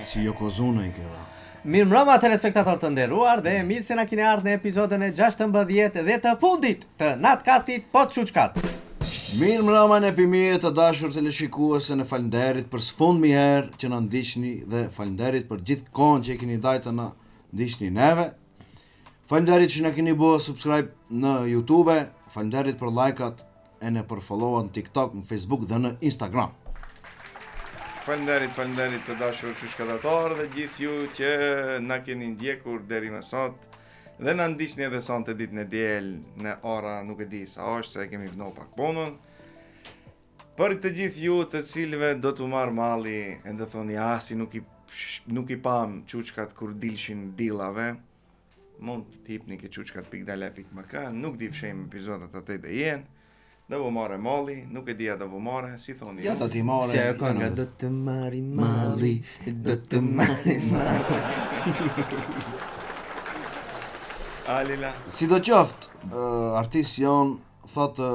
si Yokozuna i këra. Mirë mbrëma telespektator të nderuar dhe mirë se na keni ardhur në episodin e 16 dhe të fundit të Natcastit po çuçkat. Mirë mbrëma në pimijet të dashur teleshikuese, në falenderit për sfundmi herë që na ndiqni dhe falenderit për gjithë kohën që keni dhënë të na ndiqni neve. Falenderit që na keni bërë subscribe në YouTube, falenderit për like-at e në për follow-at në TikTok, në Facebook dhe në Instagram. Falenderit të dashur shkatator dhe gjithë ju që na keni ndjekur deri më sot dhe na ndiqni edhe sonte ditën e diel në ora nuk e di sa është se kemi vënë pak punën. Për të gjithë ju të cilëve do t'u marr malli e do thoni si nuk i pam çuçkat kur dilshin dillave, mund të hipni ke çuçkat.dale.mk, nuk di fshem epizodat atë dhe jenë. Do vë marrë malli, nuk e dia do vë marrë, si thoni. Ja do t'i marrë. Si ajo kënga do të marri malli, do të marri malli. Alila. Sidoqoftë, artisti jon thotë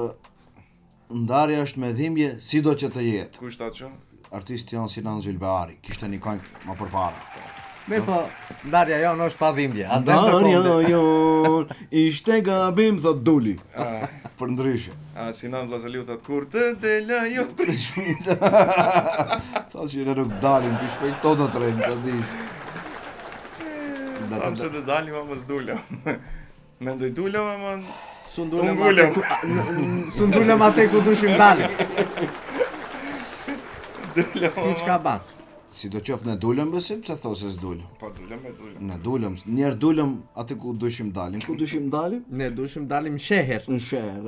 ndarja është me dhimbje sido që të jetë. Kush thotë që? Artisti jon Sinan Zylbeari, kishte një këngë më përpara. Mirë po, ndarja jonë është pa dhimbje. Ndarja jon ishte gabim, thot Duli. Për ndryshe. Sinan Vllazaliu thot kur të dela jo për shpinja. Sa që ne nuk dalim për shpejt, to do të rejmë, të dish. Am se të dalim, ama s'dulem. Mendoj dulem, ama Sundulem atë ku dushim dalim. Si çka ban? Sidoqoftë ne dulem besim, pse thosë s'dulem? Po dulem. Ne dulem, njerë dulem atë ku dushim dalim. Ku dushim dalim? Ne dushim dalim sheher. Në sheher.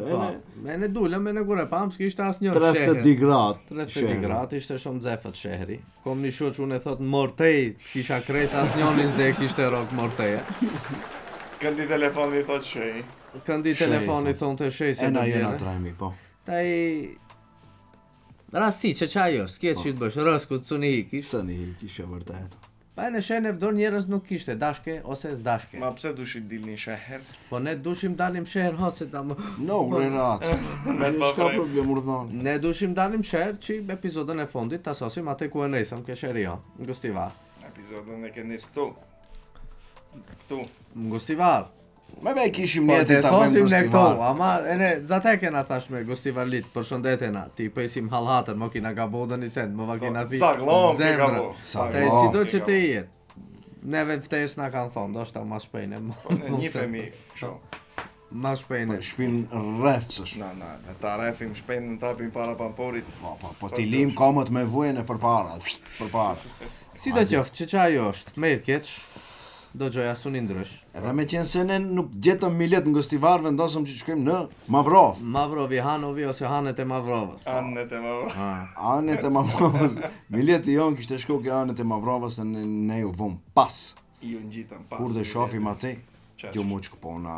Ne dulem, ne kur e pam, s'kishte asnjë sheher. 32 gradë. 32 gradë, ishte shumë nxehtë shehri. Kom një shoq unë e thot mortej, kisha kres asnjënis dhe kishte rok morteja. Këndi telefoni thot shej. Këndi telefoni thonte shej se do bjerë. Jena trajmi, po. Taj rasti që qajo, s'ke që të bësh, rësku të suni hikish. Suni hikish, e vërtet. Pa e në shenë e vdor njerës nuk kishte, dashke ose s'dashke. Ma pse dushim dilni sheher? Po ne dushim dalim sheher hose ta më... No, rerat. S'ka problem urdhon. Ne dushim dalim sheher që epizodën e fundit të asosim atë ku e nesëm ke sheri jo, Ngustivar. Epizodën e ke nes këtu. Ngustivar. Me bej kishim njeti ta bëjmë Ngustivar. Ama ene zateke na thash me Ngustivarlit, për shëndetena, ti pëjsim halhatën, më kina gabodën i send, më va kina thi zemrën. Si do që të jetë, neve ftejës na kanë thonë, do shta ma shpejnë. Një femi, ma shpejnë. Shpin rrefësësh. Na, ta rrefim shpejnë në tapim para pamporit. Po ti lim komët me vujën e përpara. Si do qoftë, që ajo është, merë keq, do gjoja suni ndrysh. Edhe me qenë se ne nuk gjetëm miljet në Ngustivar, vendosëm që shkojmë në Mavrov. Mavrovi, Hanovi ose Hanet e Mavrovës. Anet e Mavrovës. Miljet i jonë kishte shku ke Anet e Mavrovës dhe ne ju vëmë pas. Ju ngjitëm pas. Kur dhe shofim ati, kjo mu që këpona...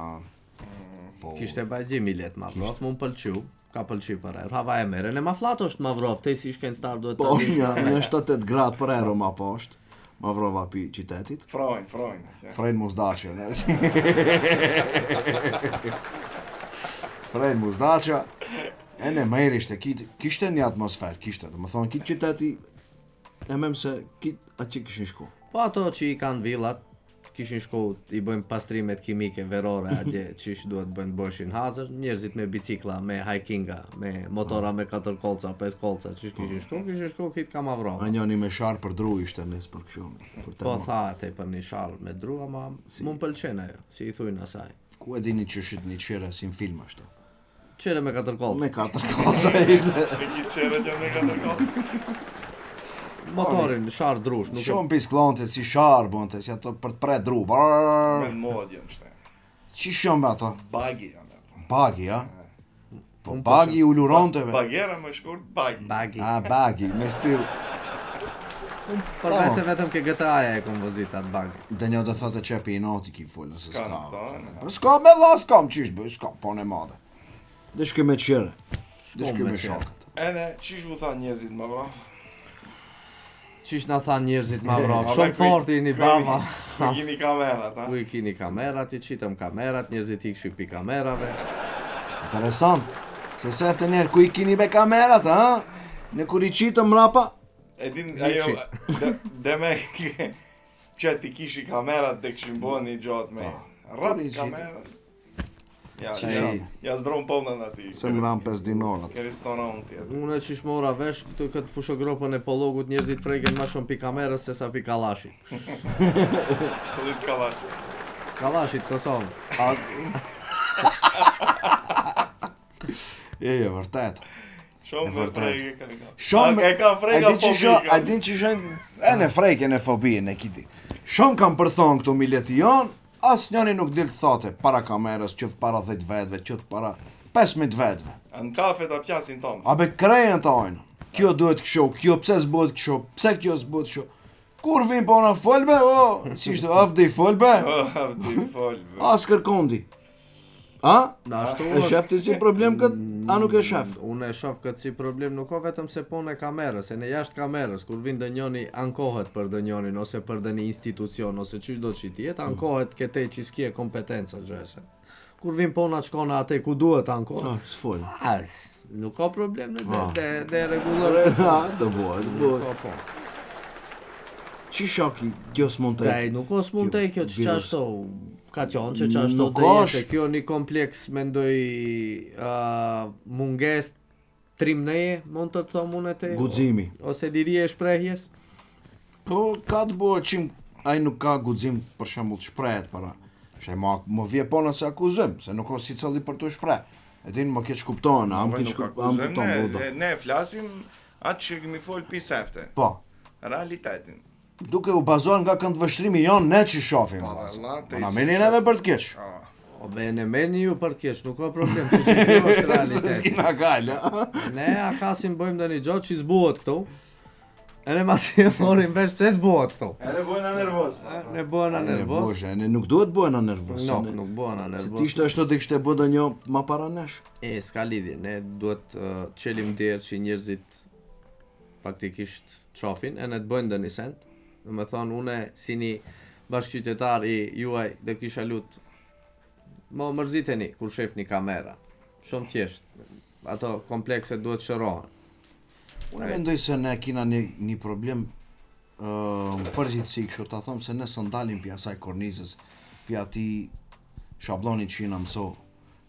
Kishte bajgji miljet Mavrov, mu më pëlqyu. Ka pëlqy për erë. Hava e mere, ne ma flato është Mavrov, te si shkencëtar duhet të dish. Po, një 7-8 gradë për erë ma poshtë. Mavrova pi qytetit. Frojnë Muzdaqja. Frojnë Muzdaqja. E ne më ishte, kishte një atmosferë, kishte. Dhe më thonë, kitë qyteti, e mem se kitë atë që kishin shku. Po ato që i kanë villat, kishin shku, i bëjmë pastrimet kimike, verore, atje, qish duhet bëjnë bëshin hazër, njerëzit me bicikla, me hikinga, me motora me 4 kolca, 5 kolca, qish kishin shku, kitë ka Mavrova. A njoni me sharë për dru ishte nësë për këshumë. Po tha te për një sharë me dru, ama mu më pëlqen ajo, si i thujnë asaj. Ku e dini që shit një qire si në film ashtu? Qire me 4 kolca. Me 4 kolca ishte. Me kitë qire që me 4 kolca. Motorin, sharë drush. Shumë pisklonte si sharë bënte, si ato për të pre dru. Me në modje në shte. Që shumë me ato? Bagi janë ato. Bagi, ja? Po bagi u luronteve. Bagera më shkurt, bagi. Bagi, me stil. Për vetëm ke GTA-ja e kom vëzit atë bagi. Dhe një do thotë qepi i noti ki full, nëse s'ka. S'ka me la, s'kam qisht bëj, s'ka, po në madhe. Dhe shke me qire, dhe shke me shokët. Edhe, qish u tha njerëzit më braf? Qish na tha njerëzit Mavrov, shumë forti një baba. Ku i kini kamerat, ha? Ku i kini kamerat, i qitëm kamerat, njerëzit i kshy pi kamerave. Interesant, se sefte njerë ku i kini be kamerat, ha? Në kur i qitëm mrapa, E din, ajo, dhe me që ti kishi kamerat dhe këshim bo një gjatë me rap kamerat. Ja zdron ponën ati. Se më ram 5 dinarat. Ke restoran tjetër. Unë që shmora vesh këtë fushogropën e pologut njerëzit freken ma shumë pi kamerës se sa pi kalashit. Këllit kalashi. Kalashit Kosovës. Je, vërtet. Shumë me frejke ka nga. Shumë E ka frejka fobi. A din që shën e në frejke në fobi në kiti. Shumë kam përthon këtu mileti jonë, as njëni nuk dilë të thote para kamerës, qëtë para 10 vetëve, qëtë para 15 vetëve. Në kafe ta pjasin tomë. A be krejën të ojnë. Kjo duhet kësho, kjo pse s'bëhet kësho, pse kjo s'bëhet kësho. Kur vim po na folbe, si ishte afdi folbe, Avdi folbe. as kërkondi. A? Ashtu E shef ti si problem këtë, a nuk e shef? Unë e shoh këtë si problem, nuk ka vetëm se punë e kamerës, e në jashtë kamerës, kur vin dënjoni ankohet për dënjonin, ose për dëni institucion, ose çish do që ti jetë, ankohet këtej që s'kie kompetenca gjese. Kur vin pona shkona atë ku duhet ankohet. S'fol. Nuk ka problem në dhe rregullon. Do bëhet, do Nuk bëhet. ka po. Qi shoki, kjo s'mund të... Daj, nuk o s'mund të kjo që qashto, ka qonë që qashto Nuk dhe është. se kjo një kompleks mendoj munges trimneje, mund të thomë unë e te? Guximi. Ose lirie e shprehjes? Po, ka të bëhet qim, ai nuk ka guxim për shembull të shprehet para. Shaj më vje pona se akuzojm, se nuk ka si cili për të shpreh. E din më keq kupton, am Nuk kupton akuzojmë, buda. ne flasim atë që kemi fol pi sefte. Po, Realitetin. duke u bazuar nga këndvështrimi jon ne që shohim. Allah, te Na si meni shoh. neve për të keq. O be në meni ju për të kesh, nuk ka problem, që kjo është realitet. S'kina gale. Ne akasin bëjmë dhe një gjotë që zbuhet këtu, e ne masi e morim vesh pse zbuhet këtu. Edhe bëjna nervoz. Ne bëhena nervoz. Ne nuk duhet bëhena nervoz. Nuk bëhena Se nervoz. ti ishte ashtu dhe kishte bë ndonjë ma para nesh. E, s'ka lidhje, ne duhet të qelim derë që njerëzit faktikisht qofin, e ne të bëjnë dhe një sent. Dhe me thonë, une si një bashkëqytetar i juaj dhe kisha lutë, më mërziteni kur shef një kamera. Shumë thjesht, ato komplekse duhet shërohen. Unë mendoj se ne kina një problem në përgjithësi kështu ta them se ne së ndalim pi asaj kornizës, pi atij shabloni që na mëso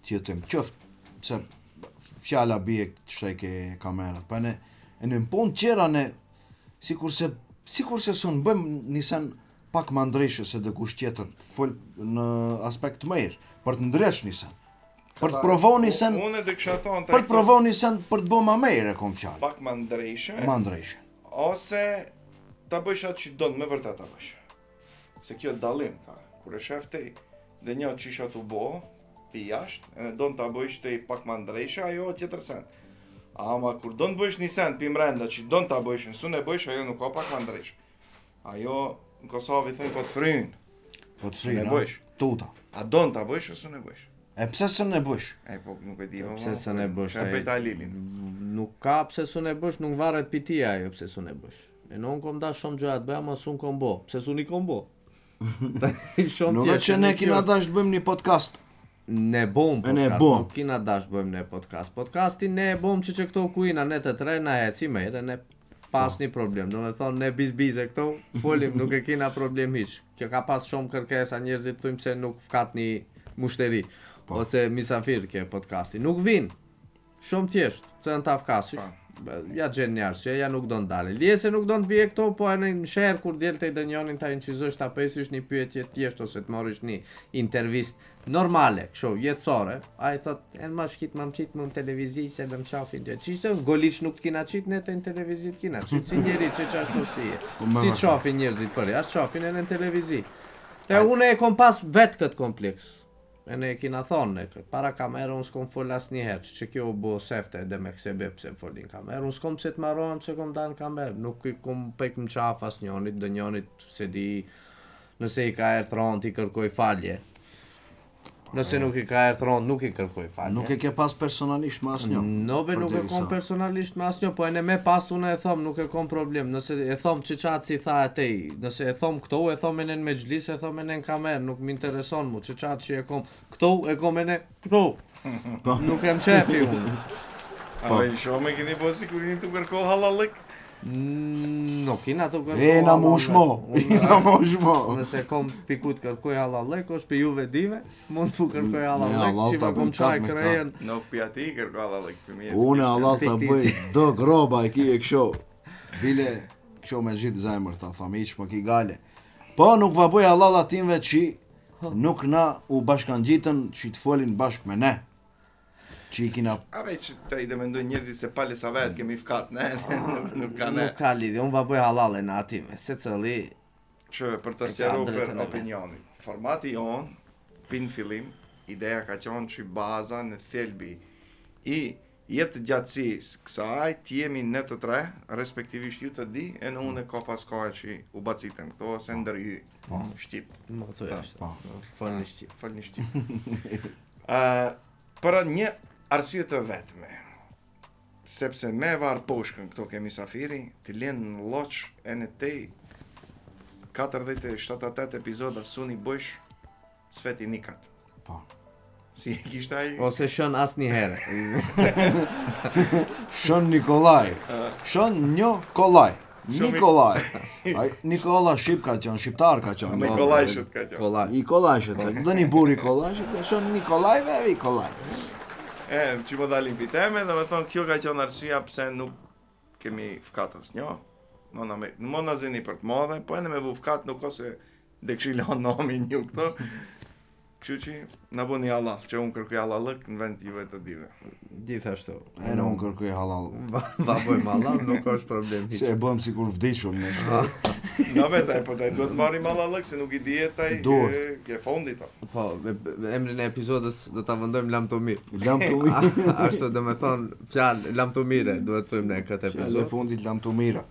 të jetim qoftë se fjala bie çtaj ke kamerat, pa ne në punë tjera ne sikurse son bëjmë një sen pak më ndreshë se dikush tjetër fol në aspekt më mirë, për të ndresh një sen. Për të provonë një sen, Unë dhe kësha thonë për të provonë një sen për të bëmë më mirë e kom fjalë. pak më ndrejshë, Më ndreshë. ose ta bësh atë që donë me vërtet ta bësh. Se kjo dallim ka. Kur e shef ti dhe një që isha të bo, pi jashtë, e donë ta bësh ti pak më ndrejshë, ajo tjetër sen. Ama kur donë bësh një sen pi mrenda që donë ta bësh, nësu ne bësh, ajo nuk ka pak më ndrejshë. Ajo në Kosovë i thënë po të frynë. Po të Ne frinë, bësh. tuta. A donë ta bësh, ose ne bësh? E pse se ne bësh? E po nuk e di. Pse se ne bësh, Ka ai? bëjta Lilin. Nuk ka pse su ne bësh, nuk varet pi ti ajo pse su ne bësh. E në unë kom dash shumë gjëra të bëja, ma su në kom bo. Pse su një kom bo? Shumë Nuk e thjesht, që ne kjo- kina dash të bëjmë një podcast. Ne bom E ne podcast, bom. nuk kina dash bëjmë ne podcast. Podcastin ne e bom që këto kuina ne të tre na eci me e ne pas një problem. Do me thonë ne bizbize këto, folim, nuk e kina problem hiç. Kjo ka pas shumë kërkesa, njerëzit thujmë se nuk fkat një mushteri ose misafir ke podcasti. Nuk vin. Shumë thjesht, se në tafkasish. Ja gjen njerëz që ja nuk do ndale. Lije se nuk do të vije këto, po e në sherr kur del të dënjonin ta incizosh ta presish një pyetje thjesht ose të marrësh një intervistë normale, kështu jetësore. Ai thot, "En ma shkit më çit më në televizi se do më shafin të çishte, goliç nuk të kina çit ne të në televizi të kina. Çit si njeri që çashtu si. Si të shafin njerëzit për jashtë, shafin edhe në televizi. E unë e kom pas vet këtë kompleks. E ne kina thonë ne këtë, para kamerë unë s'kom fol asnjëherë, që kjo u bo sefte edhe me kësebe pse folin kamerë, unë s'kom pse të marrohem pse kom dalë në kamerë, nuk i kom pek më qaf asnjënit, dënjonit se di nëse i ka erdhë rond i kërkoj falje. Nëse nuk i ka erdhë rond, nuk i kërkoj falje. Nuk e ke pas personalisht me asnjë. Nobe nuk e kom personalisht me asnjë, po e ne me pas unë e thom, nuk e kom problem. Nëse e thom që qatë si tha atej, nëse e thom këto, e thom e në mexhlis, e thom e në kamerë, nuk më intereson mu, që qatë që e kom këto, e kom e në këto. Nuk e më qefi unë. A dhe shumë e keni po si kur një të kërko halallik? Nuk ina të kërkoj. E na mushmo. Na mushmo. Nëse kom pikut kërkoj halal lek, është për juve dive, mund të kërkoj halal lek, halal që ta kom bëjmë qaj kap me krejen. Nuk për ati kërko Allah lek për mjesë. Unë Allah ta bëj Fiktici. do groba e ki e kësho. Bile kësho me gjithë zemër ta thamë iq më ki gale. Po nuk va bëj Allah atinve që nuk na u bashkan gjitën që të folin bashk me ne. Që i kina Ave që ta i dhe mendoj njerëzit se pali sa vetë kemi fkat, ne, nuk ka ne. Nuk ka lidhje, unë va bëj halale në atime, se cëli Që për të E ka sqaruar drejtën për e vet. opinionin. Formati jon, pin fillim, ideja ka qenë që baza në thelbi i jetë gjatësisë kësaj të jemi ne të tre, respektivisht ju të di, e në unë e ka pas kohë që u bacitëm këto, ose ndërhy, Shqip, më thuj ashtë, po. folën shqip. falni Shqip. Për një arsye të vetme, sepse me varë poshkën këto kemi safiri, të lenë në loq e në tej 47-8 epizoda suni bësh sveti nikat. Po. Si e kishtë ai? Ose shën as një herë. Shën Nikolaj. Shën një kolaj. Shën Nikolaj. Ai Nikola Shqip ka qenë, shqiptar ka qenë. Me Nikolajshët ka qenë. Kolaj. Nikolajshët, do një buri Nikolajshët, shën Nikolajve e Nikolaj. Që më dalin për teme, dhe me thonë, kjo ka qenë arsyeja pse nuk kemi fkat asnjë. Mona zini për të madhe, po e në me vu fkat nuk ose dhe këshila nomi një këto. Kështu që na bëni halal, që unë kërkuj halallëk në vend juve të dive. Gjithashtu. E në unë kërkuj halal. Va bëjmë halal, nuk është problem hiç. Se e bëm si kur vdishur në shtë. Nga vetaj, po taj duhet marim halallëk, se nuk i dihet taj Duhet. ke fondit. Po, emrin e episodës do ta vendojmë lam të mirë. Lam të mirë. Ashtu do me thonë fjalë lam të mire, duhet të thëmë ne këtë Fjallë e epizod. fundit lam të mira.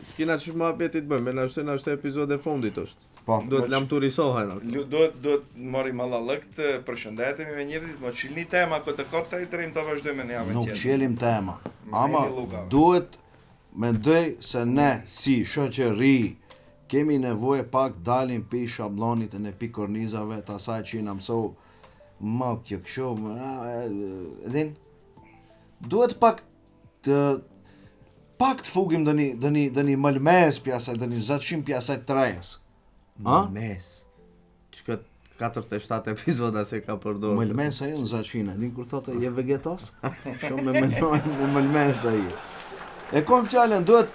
S'kina që më apetit bëjmë, na është epizod e fundit është. Po. Duhet lam të risohen. Duhet marim halallëk të përshëndetemi me njerëzit, mo qilni tema këtë kotë të rrim të vazhdojmë në javën Nuk tjetër. qelim tema. Me Ama heni lugave. duhet mendoj se ne si shoqëri kemi nevojë pak dalim pi shablonit e në pi kornizave të asaj që na mësou ma kjo kësho, edhin, duhet pak të fugim dëni mëlmes pjasaj, dëni zatëshim pjasaj të rejes. Ha? Mes. Që këtë 47 epizoda se ka përdorur. Mëlmes ajo në zatëshina, din kur thotë je vegetos? Shumë me mëlmes ajo. E kom fjallën, duhet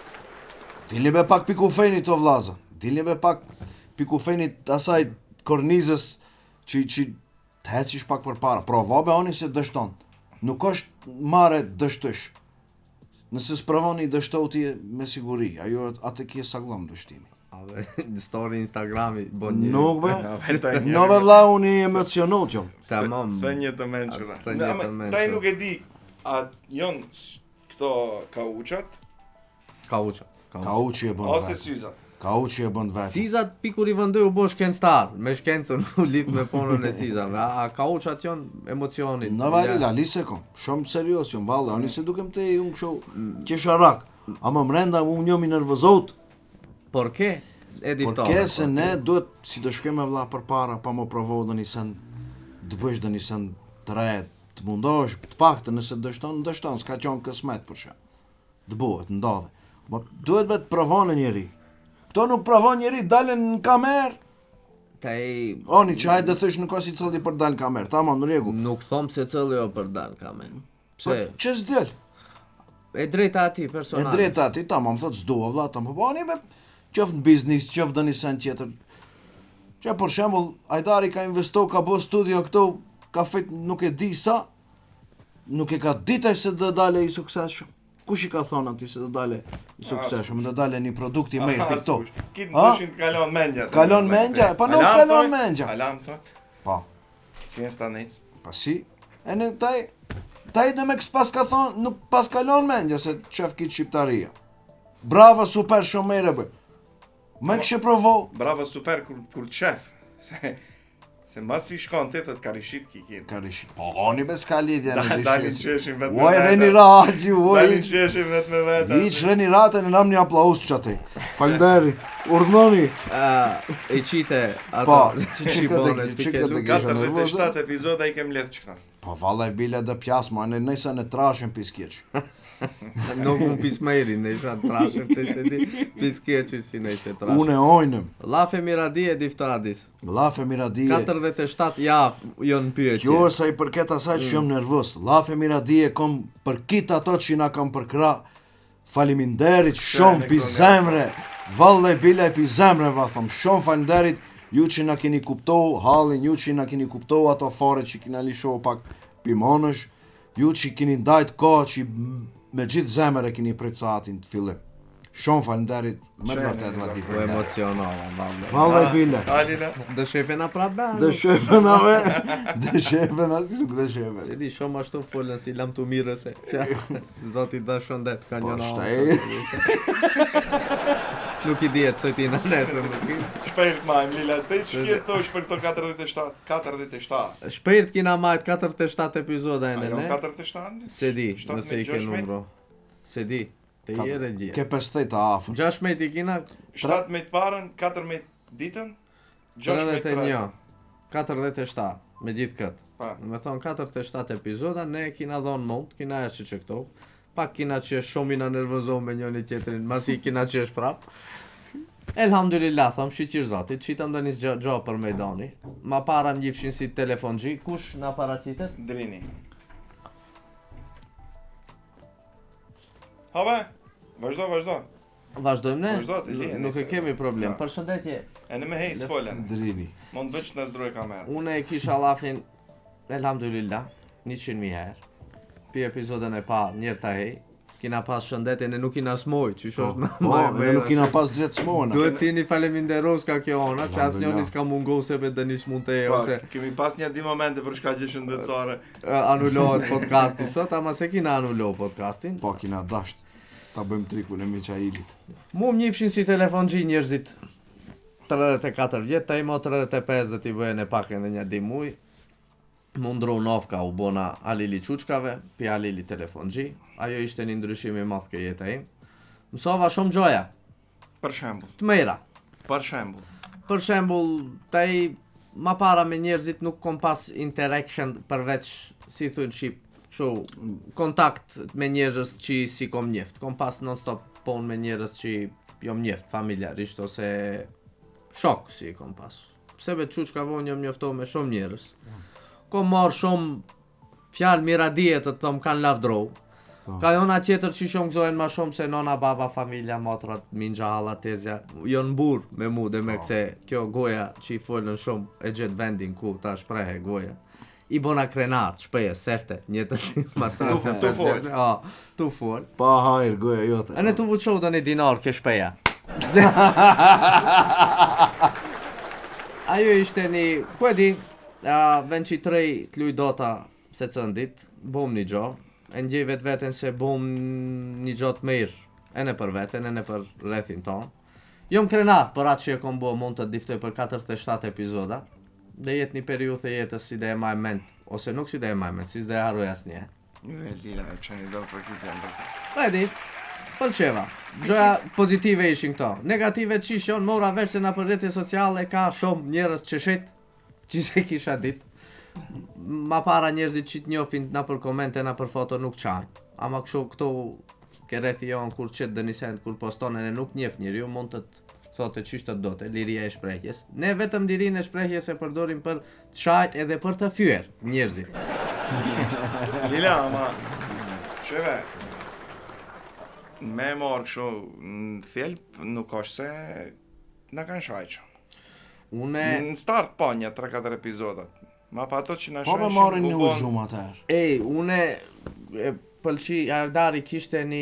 dilni me pak pikufenit të vlazën, dilni me pak pikufenit asaj kornizës që të hecish pak për para. Provo be oni se dështon, nuk është mare dështësh. Nëse s'provoni dështoti me siguri, ajo atë kje saglom dështimi. Ave, story Instagrami, bon një... Nuk be, Vetaj në be vla unë i emocionot jom. Tamam. Dhe një të menqura. Të një të menqura. Daj nuk e di, a jonë këto kauqat, Kauqa. Kauqi e bën ose vetë. syzat. Kauqi e bën vetë. Sizat pikur i vëndoj u bo shkencëtar, me shkencën u lidh me punën e sizave. A kauqat janë emocionit. Në valila, lise kom, shumë serios jom, valle, oni se dukem te unë kësho qesharak. Ama mrenda unë jom i nervozot. Por ke? E di Por ke se ne duhet si të shkojmë vlla përpara pa më provohu do një sen të bësh do një sen të re, të mundosh të paktën nëse dështon, s'ka qenë kësmet për shkak. Të bëhet, ndodhe. Po duhet me të provon njëri. Kto nuk provon njëri, dalen në kamerë. Taj Oni që hajde thysh në kosi cëlli për dal në kamerë, tamam në rregull. nuk thom se cëllë jo për dal kamen. Po Pse? ç'ës del? E drejta ati E personale. drejta ati, tamam, thot s'dua vlla, tamam, po oni me qoftë në biznis, qoftë në një sen tjetër. Që për shembull, Ajdari ka investu, ka bo studio këtu, ka fejt nuk e di sa, nuk e ka ditaj se do dale i suksesshëm. Kush i ka thonë ati se do dale i suksesshëm, do dale një produkt i mirë për këto? Kitë Ha? ndëshin të kalon mendja. Kalon mendja? Pa nuk Alam kalon thot, mendja. Alam thot, Po, si e sta nejc. pasi, e në taj dhe me kësë pas ka thonë, nuk pas kalon mendja se qef kitë shqiptaria. Bravo, super, shumë mire bëj. Me kështë provo, Bravo, super, kur qef. Se mas si shkon të të karishit ki kitë. ka rishit. Po, oni me s'ka lidhja në Dalin rishit. qeshin vetë me Uaj, veta. reni rati, uaj. Dalin qeshin vetë me veta. Iq, reni ratën e nam një aplaus që ati. Falderit, urdhënoni. E qite ato. Po, që bonet, pike këtë luk. kisha nervoze. 47 epizoda i kem ledh që këta. Po, valla e bile dhe pjasma, në nëjse në trashin piskjeq. Nuk unë pismejri, në isha trashëm të se di, piskeqi si në ishe trashëm. Unë e ojnëm. Lafe Miradie diftadis. Lafe Miradie. 47 javë jonë pyetje. Kjo sa i përket asaj që jam nervos. Lafe Miradie kom përkit ato që na kam përkra. Faleminderit shumë pi zemre. Valle bile pi zemre va thom. Shumë faleminderit ju që na keni kuptohu hallin, ju që na keni kuptohu ato fare që kena lishohu pak pi monësh, ju që keni ndajt kohë që me gjithë zemër e keni prit saatin të fillim. Shumë faleminderit, me të vërtet vati Po faleminderit. emocionala, valle. Valle bile. Alina. Dë shefena prapë. Dë shefen ave, dë shefen si nuk dë shefen. Se di shumë ashtu folën si lam të mirëse. Zoti dashondet ka Po njëna. shtaj. Nuk i dihet se ti në nesër nuk i. Shpejt majmë, Lila, te që thosh për këto 47? 47. Shpejt kina majt 47 epizoda e A jo ne. 47? Se di, 17, nëse i ke 16? numro. Se di, te i e regjia. Ke 50 të afër. 16 i kina 7 me të parën, 4 me ditën, 6 me të 41, 47, me gjithë këtë. Pa. Me thonë 47 epizoda, ne kina dhonë mund, kina erë që këto. Pak kina qesh shumë ina nervozohë me njëni tjetrin, masi kina qesh prap. Elhamdulillah, thom, shqyqir zotit, qitëm dhe njës gjo për mejdani. Ma para më gjifshin si telefon gji, kush na paracitet? Drini. Habe, vazhdo. Vazhdojmë ne? Vazhdo, ti li, Nuk e nese. kemi problem. Ja. Përshëndetje, E në me hej s'folen. Drini. Mund bëç në zdroj kamerë. une e kisha lafin, elhamdulillah, 100.000 herë. Pi epizodën e parë, njërë ta hej, kina pas shëndetin e nuk kina smoj, që shosh Po, ne nuk kina pas drejt smona. Duhet t'jeni faleminderos ka kjo ona, se as Alhamdulillah. njoni s'ka mungo se be dëni s'mund të e, Po, ose kemi pas një di momente për shkaqe shëndetësore. anulohet podcasti sot, ama se kina anullo podcastin. Po, kina dasht. Ta bëjmë trikun e Miqailit. Mu më njifshin si telefon gji njerëzit 34 vjetë, ta imo 35 dhe t'i bëjën e pak e në një dimuj. Mu ndru nofka u bona Alili Quçkave, pi Alili telefon gji. Ajo ishte një ndryshim i madh ke jeta im. Mësova shumë gjoja, Për shembull. të mejra. Për shembull. Për shembull, taj ma para me njerëzit nuk kom pas interaction përveç, si thunë shqip, shu, kontakt me njerëz që si kom njeft. Kom pas non-stop pon me njerëz që jom njeft familjarisht ose shok si kom pas. Pse be Quçka vonë jom njofto me shumë njerëz. Kom marrë shumë fjalë miradije të thom kanë lavdrou. Ka jona tjetër që shumë gëzojnë ma shumë se nona, baba, familja, motrat, minxha, hala, tezja, jonë burë me mu dhe me këse kjo goja që i folën shumë e gjetë vendin ku ta shprehe goja. I bona krenar, shpeje, sefte, njëtët ti mastra. Tu fol. Tu fol. Pa hajrë, goja jote. E ne tu vuqohu dhe një dinar ke shpeja. Ajo ishte një, ku e di, vend që i trej t'luj dota se cëndit, bom një gjo, e ndjej vetë vetën se bom një gjo të mirë, e ne për vetën, e ne për rrethin tonë. Jom krenar për atë që e kom bo mund të diftoj për 47 epizoda, dhe jetë një periudhë e jetës si dhe e maj ment, ose nuk si dhe e maj ment, si dhe e haroj asnjë. Lila, që një do për këtë janë për Po e di, pëlqeva. Gjoja pozitive ishin këto. Negative qishon, mora vesh se na për rrjete sociale ka shumë njerëz që shet, që se kisha dit. Ma para njerëzit që t'njofin na për komente, na për foto nuk qajnë. Ama kështu këto ke rrethi jon kur qet dë një send, kur postonën e nuk njeh njeriu, mund të thotë çish të dote, liria e shprehjes. Ne vetëm lirinë e shprehjes e përdorim për të shajt edhe për të fyer njerëzit. Lila, ama sheve, me marrë kështu në thelp nuk është se na kanë shajqë. Une Në start pa një 3-4 epizodat. Ma pa ato që na Po me shajqën marrin një u bon. uzhum atëherë. une e pëlqi Ardari kishte një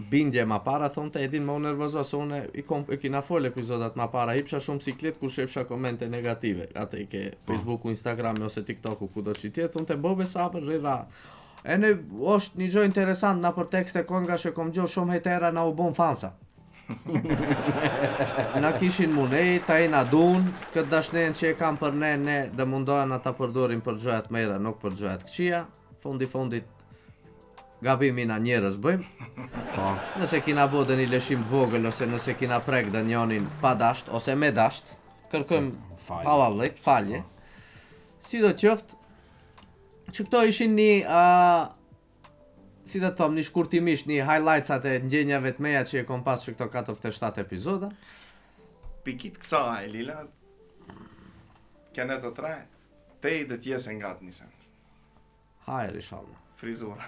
bindje ma para, thonte e din më u nervozo se une e kina fol epizodat ma para, hipsha shumë siklet kur shefsha komente negative, atë i ke Facebooku, Instagrami ose TikToku ku do që tjetë, thonte bobe sabër rira. E ne është një gjë interesant na për tekste konga që kom gjo shumë hetera na u bon fansa. Na kishin munej, ta i na dun, këtë dashnen që e kam për ne dhe mundohen ata përdorin për gjojat mera, nuk për gjojat këqia. Fundit gabimi na njerëz bëjmë. Po. Nëse kina bo dhe një leshim të vogël, ose nëse kina prek dhe njonin pa dasht, ose me dasht, kërkojmë Falje. halallik, falje. Si do qoftë, që këto ishin një, si të thom, një shkurtimisht, një highlights-at e ndjenjave të meja që e kom pas që këto 47 epizoda. Pikit kësaj, Lila, kene të tre, te i dhe t'jesë nga të njësen. Hajër, inshallah. Frizura.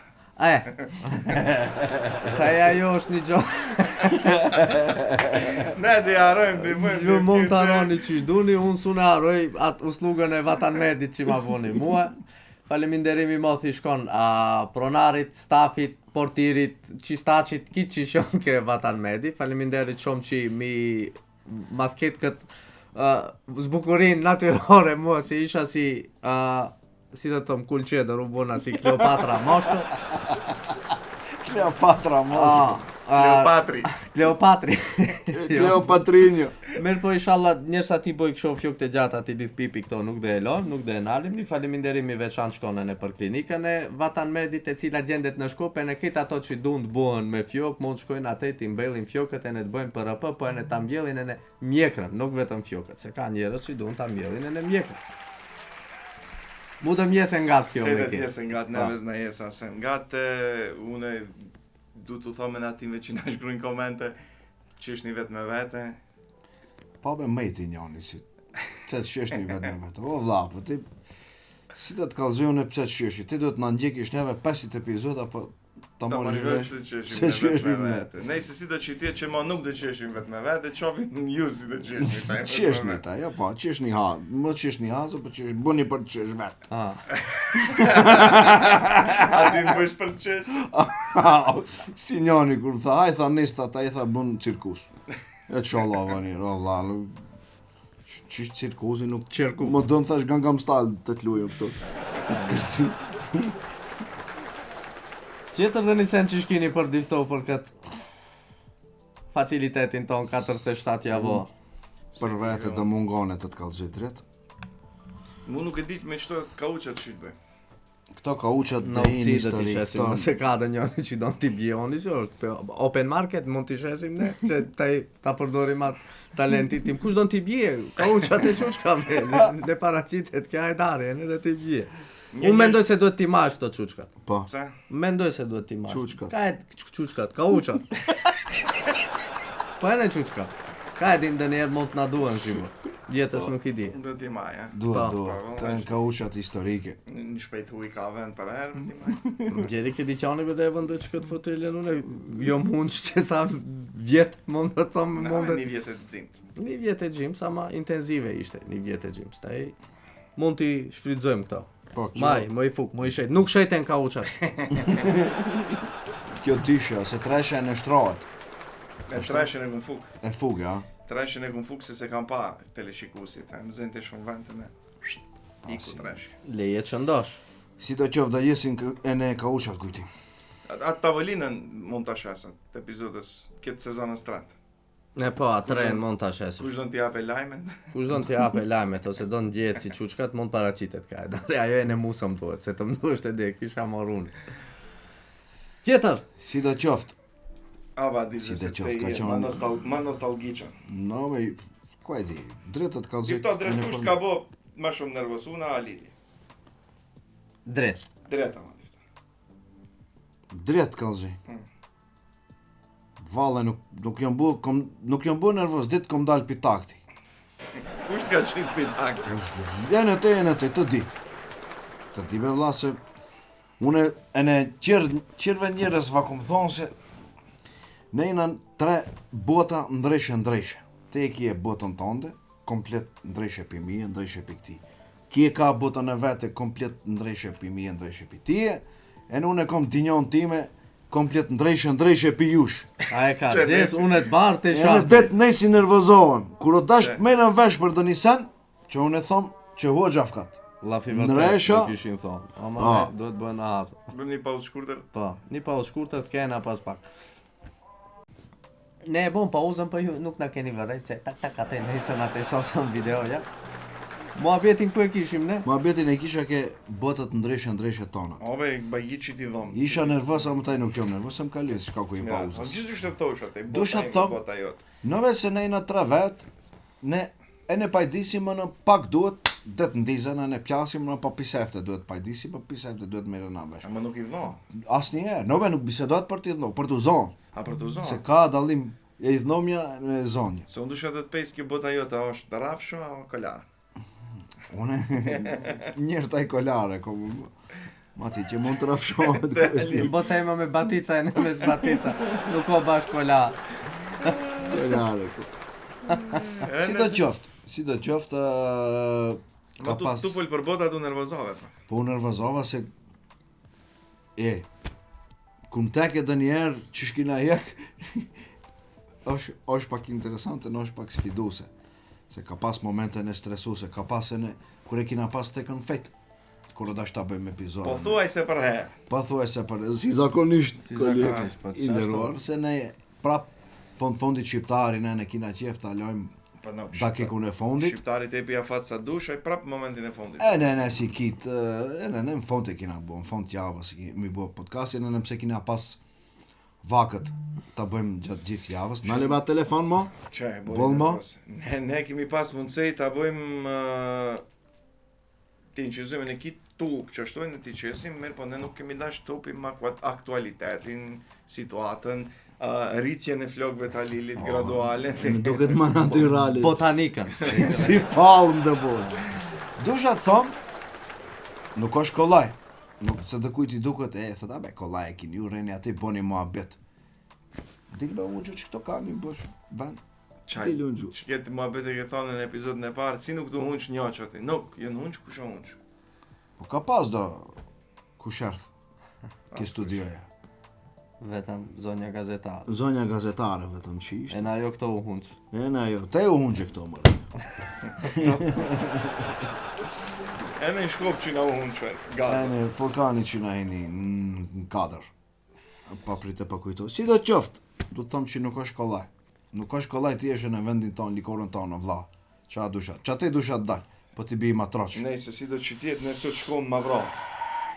Taj ajo është një gjo. Ne dhe harojmë, dhe bëjmë. Ju mund të haroni që duni, unë s'unë haroj atë uslugën e Vatan Medit që ma voni mua. Faleminderimi moth i shkon pronarit, stafit, portirit, qistaqit, kitë që shon ke Vatan Medi. Faleminderit shumë që ma thket këtë zbukurin natyrore mua, si isha si të tëmë kulqedër, u bona si Kleopatra moshko. Kleopatra moshko. Kleopatri. Kleopatrinjo. Mirë po inshallah njerësa ti boj kësho fjok të gjata ti lidh pipi këto nuk dhe e lon, nuk dhe e nalim. Një faleminderimi veçantë shkonën e për klinikën e Vatan Medit e cila gjendet në Shkup e në këtë ato që duan të bëhen me fjok, mund shkojnë atë ti mbellin fjokët e ne të bëjnë PRP, po e ne ta mbjellin e ne mjekrën, nuk vetëm fjokët, se ka njerëz që duan ta mbjellin e ne mjekrën. Mu të mjesë nga të kjo me këtë. Jesë nga të neves në jesë asë nga të une du të thome në ative që në shkrujnë komente që është një vetë me vete. Pa be mejti njani si që të shesh një vetë me vete. O vla, po ti si të kallëzojnë pse të sheshi. Ti duhet në ndjekish neve 50 epizoda po ta mori vesh se qeshim me vete. Nejse si të qytje që ma nuk dhe qeshim vetë me vete, qofin në ju si të qeshim. Qeshni ta, jo po, qeshni ha, më qeshni hazo, po qeshni, bëni për të qesh vetë. A ti në bësh për të qesh? Si njani kur tha, haj tha nista ta i tha bën cirkus. E të shalava një, o vla, që cirkusi nuk qerku. Më dënë thash Gangnam Style të të lujo këto. Të kërci. Tjetër dhe një sen që shkini për difto për këtë facilitetin ton 47 javor. Për vete dhe mungone të kallëzoj drejt. Mu nuk e ditë me qëto kauqat që të bëjmë. Këto kauqat në të i një histori. Nëse ka dhe njëri që do t'i bjoni që është open market, mund t'i shesim ne, që ta përdorim atë talentit tim. Kush do t'i bje? Kauqat e quçkave, ne paracitet kja e darje, ne dhe t'i bje. Unë mendoj se duhet t'i mash këto quçkat. Po. Pse? Mendoj se duhet t'i mash. Quçkat. Ka e quçkat, kauqat. Po e ne quçkat. Ka e din dhe njerë mund t'na duhen shimë. Jetës nuk i di. Do t'i maj, Duhet. Të në kauqat historike. Një shpejt hu i ka vend për herë, t'i maj. Gjeri këti qanive dhe e vëndoj që këtë foteljen une, jo mund që sa vjetë mund të thëmë. Një vjetë e gjimët. Një vjetë e gjimës, ama intenzive ishte, një vjetë e gjimës. Taj mund t'i shfrytëzojmë këto. Maj, më i fuk, më i shejt. Nuk shejten kauqat. Kjo dysha, se treshe në shtrohet. E treshen e kun fuk. E fuk, ja. Treshen e kun fuk se kam pa teleshikusit. Më zënë të shumë ventën e iku treshe. Leje që ndosh. Si do qoftë da jesin e ne kauqat kujtim. Atë tavolinën mund t'a shesat, të epizodës këtë sezonës tratë. Ne po, atëren mund t'a shesim. Kush do në t'jape lajmet? Kush do në t'jape lajmet, ose do në djetë si quçkat, mund paracitet ka e dare. Ajo e në musëm duhet, se të mdusht e dhe, kisha marruni. Tjetër! Si do qoftë. Aba, di Si se do te qoftë, ka i qenë ma nostalgiqën. No, me, ku e di, drejtët kallëzoj. Gjitho drejtusht ka bo ma shumë nervos, una a Lili. Drejt. Drejta ma difta. Drejt kallëzoj. Valle nuk jam bu nervoz, ditë kom dal pi takti. Kush ka qenë pi takti? Jene te, të di. Të di me vlla se une e ne qirve njerës va kom thonë se ne jena 3 bota ndryshe. Te e kje botën tënde, komplet ndryshe pi mije, ndryshe pi këti. Kje ka botën e vete, komplet ndryshe pi mije, ndryshe pi tije, e në une kom dinjon time, komplet ndryshe pi jush. A e ka zes, unë e të barë të E në shatë. vetë ne si nervozohen. Kur o dash merën vesh për dëni sen, që unë e thom që ho gjafkat. Lafi vërtet, Ndresha. nuk ishin thonë. Ama ne, duhet bëhen në hasë. Bëm një pauzë shkurtër. Po, një pauzë shkurtër të kena pas pak. Ne e bon pauzën, po ju nuk na keni vërrejt se tak atë nesën atë sosën video, ja? Muhabetin ku e kishim ne? Muhabetin e kisha ke botët ndryshe tona. Ove, bajit që ti dhomë. Isha nervos, ama taj nuk jam nervos, se më kalis, shka ku i pauzës. Gjithë është të thoshat, e Dusha bota thom- ime, bota jotë. Nëve se ne jena 3 vetë, ne e ne pajdisim më në pak duhet det ndizën e ne pjasim në pa pisefte duhet pajdisi, pa pisefte duhet merë na vesh. Ama nuk i dhon. Asnjëherë, nove nuk bisedot për t'i dhënë, për t'u zonë. A për të zonë? Se ka dallim e i dhënomja në zonjë. Se unë dusha të pes kjo bota jote është të rafsho a kolar? Une njërë taj kolare, ma ti që mund të rafshohet. Bota ima me batica e në mes batica. Nuk o bash kola. Kolare, Si do qoftë, Ma tu fol për bota tu nervozove pa. Po u nervozova se kum tek e dë njerë që shkina jek, është pak interesante, në është pak sfiduse. Se ka pas momente në stresuse, ka pas e në, kur e kina pas tek në fetë, kur e dash ta bëjmë epizode. Po thuaj se për herë. Po thuaj se për, si zakonisht, po, i nderuar, se ne prap fondit shqiptari ne kina qef të alojmë Po no. dakikun e fundit. Shqiptarit e pia fat sa dush, ai prap momentin e fundit. Ne si kit, ne në fond e kina bu, në fond javës mi bu podcastin, ne pse kina pas vakët ta bëjmë gjatë gjithë javës. Na leba telefon mo? Çe, Boll mo? Ne kemi pas mundësi ta bëjmë ti inqizojmë në kit tup, që ashtu në ti qesim, mirë, po ne nuk kemi dash tupim ma aktualitetin, situatën, rritjen e flokëve të Alilit graduale. Më duket ma natyrale. Botanikën. Si palm dhe bol. Dusha të thom, nuk është kollaj. Nuk se të kujt i duket, thot, abe, kollaj e kini, ju reni ati, boni mua bet. Dikë unë që këto ka një bësh vend. Çaj, që këtë mua bet e ke thonë në epizodin e parë, si nuk të hunç njoq ati. Nuk, jënë hunç, kush o hunç. Po ka pas do kusherth ki studioja. Vetëm zonja gazetare. Zonja gazetare vetëm që ishte. E na jo këto u hunç. E na jo, te u hunqe këto mërë. E në shkop që na u hunç vetë, gazë. E në Furkani që na jeni në kadër. Pa pritë pa kujto. Si do qoftë, du të thëmë që nuk është kollaj. Nuk është kollaj ti eshe në vendin tonë, likorën tonë, vlla. Qa dushat? Qa te dushat dalë? Po ti bi ma troq. Nejse, si do që tjetë, ne sot shkon Mavrov.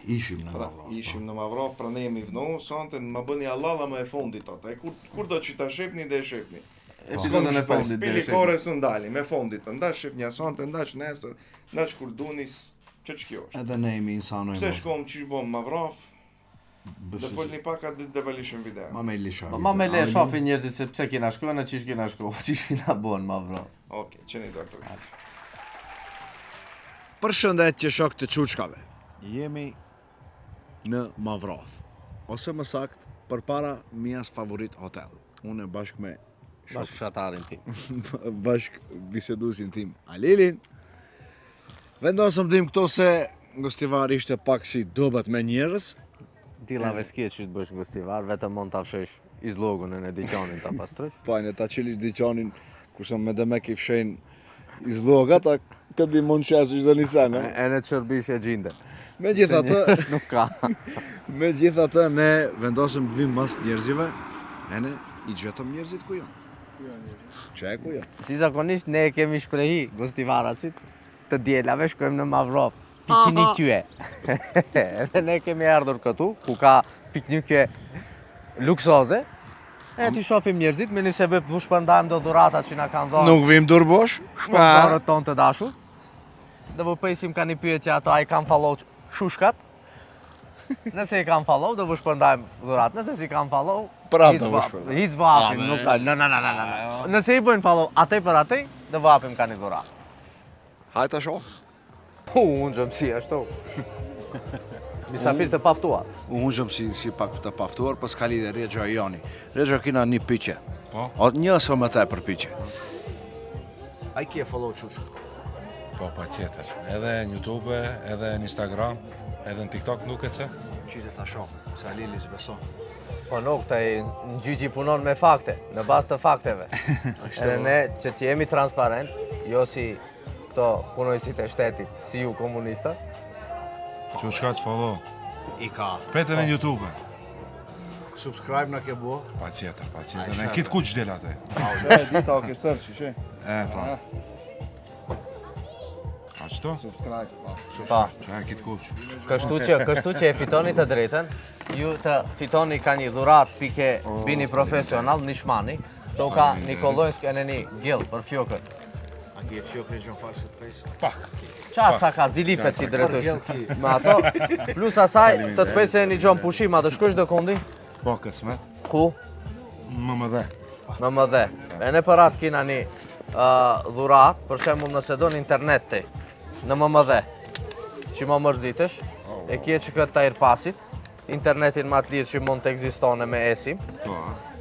Ishim në Mavrov. Ishim në Mavrov, pra ne jemi vnu, sonte më bëni allalla më e fundit atë. Kur do që ta shepni dhe e shepni. Episodën e fundit dhe Pili kore së ndali, me fundit, ndash shepnja sonte, ndash nesër, ndash kur dunis, që kjo është. Edhe ne jemi insano i Pse shkom që bom Mavrov, dhe Bësë folni paka dhe valishim video. Ma me lisha. Ma me le shofi njerëzit se pse kina shku, në qish kina shku, qish kina bon ma vro. Okej, qeni doktor. Përshëndet që shok të quçkave. Jemi në Mavrov. Ose më sakt, për para mijas favorit hotel. Unë bashkë me Bashkë fshatarin ti. bashkë bisedusin tim Alilin. Vendosëm dim këto se gostivar ishte pak si dobat me njerës. Dillave s'kje që të bësh gostivar, vetëm mund t'a fshesh izlogun e në diqanin t'a pastrësh. Pajnë ta qilish diqanin, kurse me dhe me ki fshen izlogat, a këtë di mund qesë ishte një sen, E në të shërbish e gjinde. Me gjitha të, Nuk ka. me gjitha të, ne vendosëm të vim mas njerëzive, e ne i gjetëm njerëzit ku janë. Që e ku janë? Si zakonisht ne kemi shprehi gostivarasit të djelave shkojmë në Mavrov. Piknikje. Edhe ne kemi ardhur këtu, ku ka piknikje luksoze. E ti shofim njerëzit, me një sebeb vu shpëndajmë do dhuratat që na kanë dhënë Nuk vim durbosh, sponsorët tonë të dashur. Dhe vë pëjsim ka një pyetje ato, a i kanë follow shushkat. Nëse i kanë follow, do vë shpëndajmë dhurat. Nëse si kanë follow, Prap do vë shpëndajmë. hic vë hapim, nuk ka, no. Nëse i bëjnë follow atej për atej, do vë hapim ka një dhurat. Hajta shoh. Unë gjëmë si ashtu. Misafir të paftuar. Unë gjëmë si pak të paftuar, për s'ka lidhe Regja e Joni. Regja kina një pyqe. Po? O një së më te për pyqe. A i kje follow qushkat? Po, pa tjetër. Edhe në YouTube, edhe në Instagram, edhe në TikTok nuk e që? Qite ta shoh, se Alili s'beson. Po nuk, të në gjyqi punon me fakte, në bas të fakteve. Edhe ne që t'jemi transparent, jo si këto punojësit e shtetit, si ju komunista. Që shka që follow? I ka. Prete në YouTube. Subscribe në ke bua? Pa tjetër. Ne kitë ku që del atë. E, dita o ke sërqi, që? Pa. A qëto? Subscribe, Pa, Që kitë ku që. kështu që e fitoni të drejten, ju të fitoni ka një dhurat pike bini profesional, një shmani, do ka një kolonjsk e në një gjellë për fjokët. A ki e fjok region falë se të pejsë? Pak. Qatë sa ka zilifet që i drejtosh me ato. Plus asaj, të të pese një gjon pushim, a të shkosh do kondi? Po, kësmet. Ku? Më dhe. Në më dhe. E në për atë kina një dhurat, për shembull nëse do në internet ti, në më dhe, që më mërzitesh, e kje që këtë tajrë pasit, internetin ma të lirë që mund të egzistone me esim,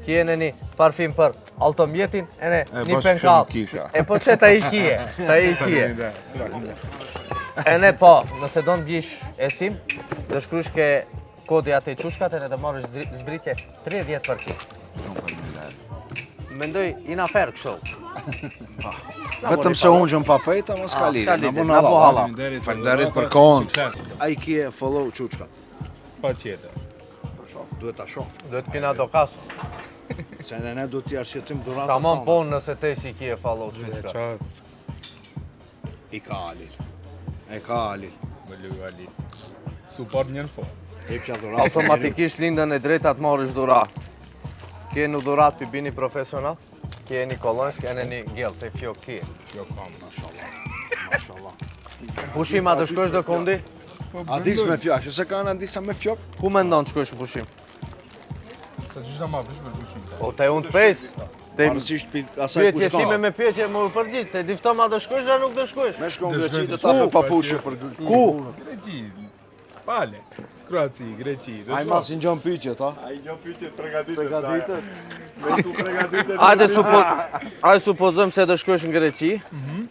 kje në një parfim për altomjetin, e në një penkall. E po që ta i kje, E në po, nëse do në bjish esim, dhe shkrysh ke kodi atë i qushkat, e në të marrësh zbritje 30%. Mendoj, in afer kështu. Vetëm se unë gjëm pa pejta, më s'ka lidhje. Na bo hala. Falenderit për kohën. A i kje follow qushkat. Pa tjetër. Duhet ta shoh. Duhet kina do kasu. Se ne duhet t'i arsjetim dhuratën Tamam po nëse te si kje follow qushkat. I ka Alil. E ka Alil. Më lu Ali. Support njën fo. E pja dhuratën. Automatikisht lindën e drejta të marrësh dhurat. Kje në dhurat për bini profesional, kje një kolonjës, kje një gjell të fjok kje. Jo kam. Mashallah. Pushim a të shkosh do kondi? A dis me fjok, që se kanë a disa me fjok? Ku me ndonë të shkosh në pushim? Sa gjysh da ma bësh me pushim. O te unë të pejs? Parësisht për asaj Pyetje kush time ka. me pyetje më përgjith, te diftom a do shkosh dhe nuk do shkosh? Me shkon Greqi dhe ta për papushë për Ku? Greqi. Pale. Kroaci, Greqi. A i mas i njën pyetje, ta? A i një pyetje pregaditet. Me tu pregaditet. Ajde supozojmë se do shkosh në Greqi,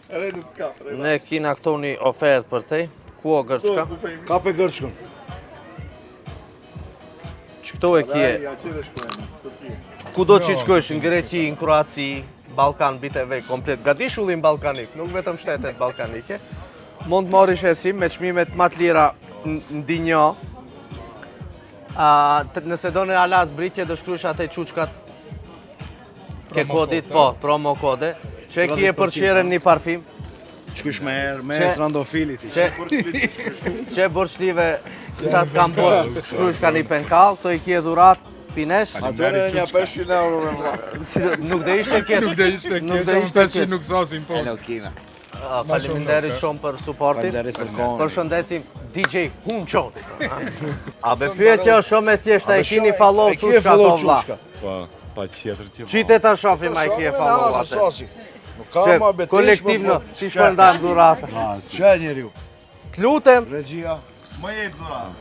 Edhe nuk ka. ne kina këto një ofertë për te, ku o gërçka? Ka pe gërçkën. Që këto e kje, Ja që dhe shkojnë. ku do që shkosh në Greqi, në Kroaci, Balkan, biteve komplet, gadishullin balkanik, nuk vetëm shtetet balkanike, mund të marrish esim me çmimet më të lira në dinjo. Nëse do në ala zbritje, do shkrush atë quçkat ke kodit, po, promo kode, që kje përqeren një parfim, Qysh me herë, me Që- trandofilit i. që borçlive sa të kam borç, shkrush ka një penkall, to i kje dhurat, pinesh, Atyre një 500 euro me vla. nuk dhe ishte kjetë. Nuk dhe ishte Nuk kjetë, dhe ishte ishte kjetë. nuk zasin po. Kina. Faleminderit shumë për suportin. Falenderit për kohën. Përshëndesim DJ Humçoti. A be pyetja është shumë e thjeshtë, e kini follow çuçka to vlla. Pa tjetër që Qite ta shohim ai kje follow atë. Sosi. Nuk ka Që ma betish. kolektiv në si shpërndajmë dhuratë. Që njeriu? Të lutem, Regjia. Më jep dhuratë.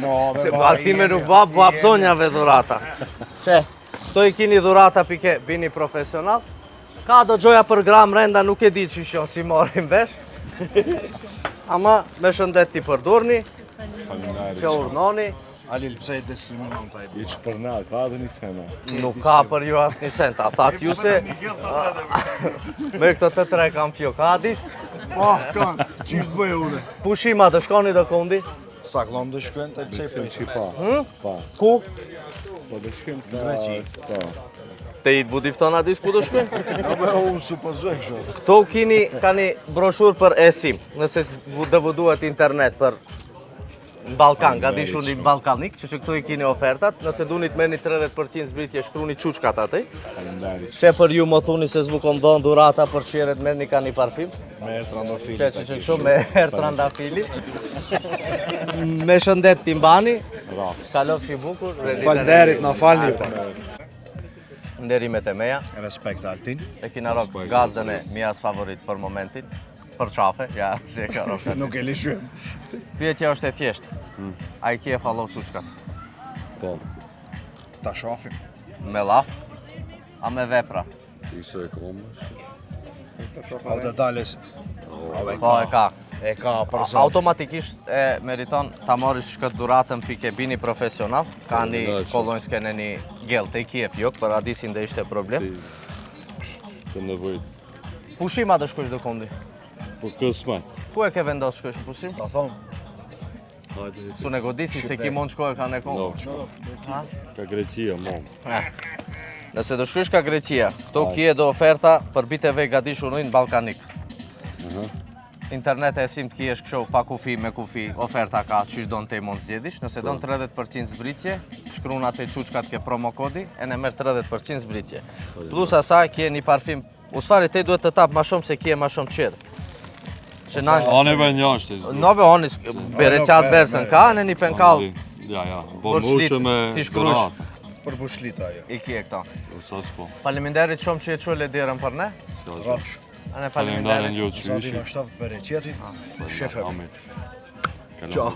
No, se partime nuk vap zonjave dhurata. Që, këto i kini dhurata pike bini profesional. Ka do gjoja për gram renda, nuk e di që shon si morim vesh. Ama me shëndet ti përdurni, që urnoni. Alil, pse i diskriminon taj? I që për na, ka dhe një sena. Nuk ka për ju asë një sent, a thatë ju se me këto të tre kam fjokadis. Po, kanë, qishtë bëjë une? Pushima të shkoni do kondi? Sa klom dhe shkën, taj pse i Sem për. që pa. Pa. Ku? Po dhe shkem ka... Greqi. Po. Te i të budiftona dis ku do shkojnë? Abe, unë supozoj kështë. Këto ka një broshur për esim, nëse dhe vëduhet internet për në Balkan, ga di shumë një balkanik, që këto i kini ofertat, nëse du një të merë një 30% zbritje, shkru një quçkat atej. Falenderit. Që për ju më thuni se zvukon dhënë durata për qire të merë një ka një parfim. Me herë trandofilit. Që kështu me herë trandafili. Me shëndet timbani, kalof shi bukur. Falderit, na falni pa. Nderimet e meja, Respekt Altin. e kina ropë gazdën e mijas favorit për momentin. Për qafe, ja, që e ka ropë. Nuk e lishujem. Pyetja është e thjeshtë. A i kje fallo quçkat? Po. Ta shofim. Me laf, a me vepra? Ishe e komë. Au detales. Po e ka. E ka për zë. Automatikisht e meriton ta marrish këtë duratën pike bini profesional. Ka një kolonjës kene një gjell të i kje fjok, për adisin dhe ishte problem. Të nevojt. Pushima dhe shkosh do kondi? Po kësmet. Ku e ke vendos shkosh në pushim? Ta thonë. Hajde. Su ne godisi se ki mund shkoj ka në No. kondi. Ka Greqia, mom. Nëse do shkosh ka Greqia, këto kje do oferta për biteve gadish unujnë balkanik. Internet e sim të kjesh kësho pa kufi me kufi, oferta ka që do në te mund zjedish. Nëse do në 30% zbritje, shkrun atë quçkat ke promo kodi, e në merë 30% zbritje. Plus asaj, kje një parfim Usfari te duhet të tap ma shumë se kje ma shumë qirë. Që na... Oni bën jashtë. Nove oni bere qatë versën ka, në një penkall. Ja. Bo mushë me ti shkrush. Për bushlita jo. I kje këta. Sa s'po. Faleminderit shumë që e qulle dirën për ne. Rafsh. Ane Faleminderit faleminderit. ju Zati çyshi. ma shtaf bereqeti. Shefe. Amin. Ciao.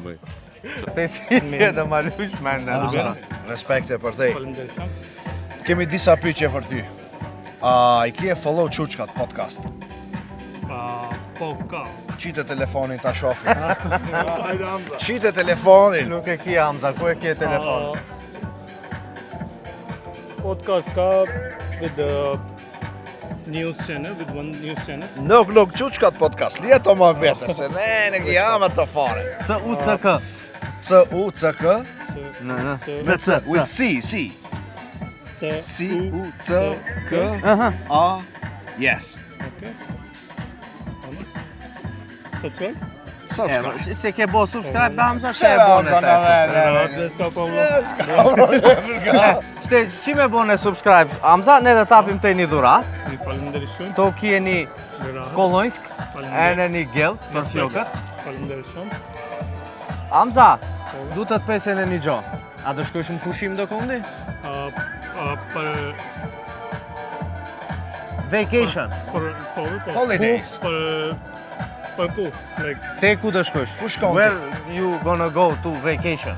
Te si e në malush me në. Respekte për te. Kemi disa pyetje për ty. A i kje follow Quçkat podcast? Po, ka. Qite telefonin ta shofi. Qite telefonin. Nuk e kje Hamza, ku e kje telefon? Podcast ka with the news channel, with one news channel. Nuk Quçkat podcast. Lieto më bete, se ne në gjama të fare. C-U-C-K. C-U-C-K. Në. C-C. With C. C-U-C-K-A. Yes. Okay. Subscribe. Subscribe. Se ke bo subscribe be Hamza, se e bo në te. Let's go, Pablo. Qte, që me bo në subscribe? Hamza, ne dhe tapim të një dhurat. Mi faleminderit shumë. To kje një Rahat. kolonjsk, e Faleminderit. në një gjell, për fjokët. Faleminderit shumë. Hamza, du të të pese në një gjo. A do shkojsh në pushim do kundi? Për Vacation. Holidays. Për ku? Like, Te ku do shkosh? Ku shkon ti? Where you gonna go to vacation?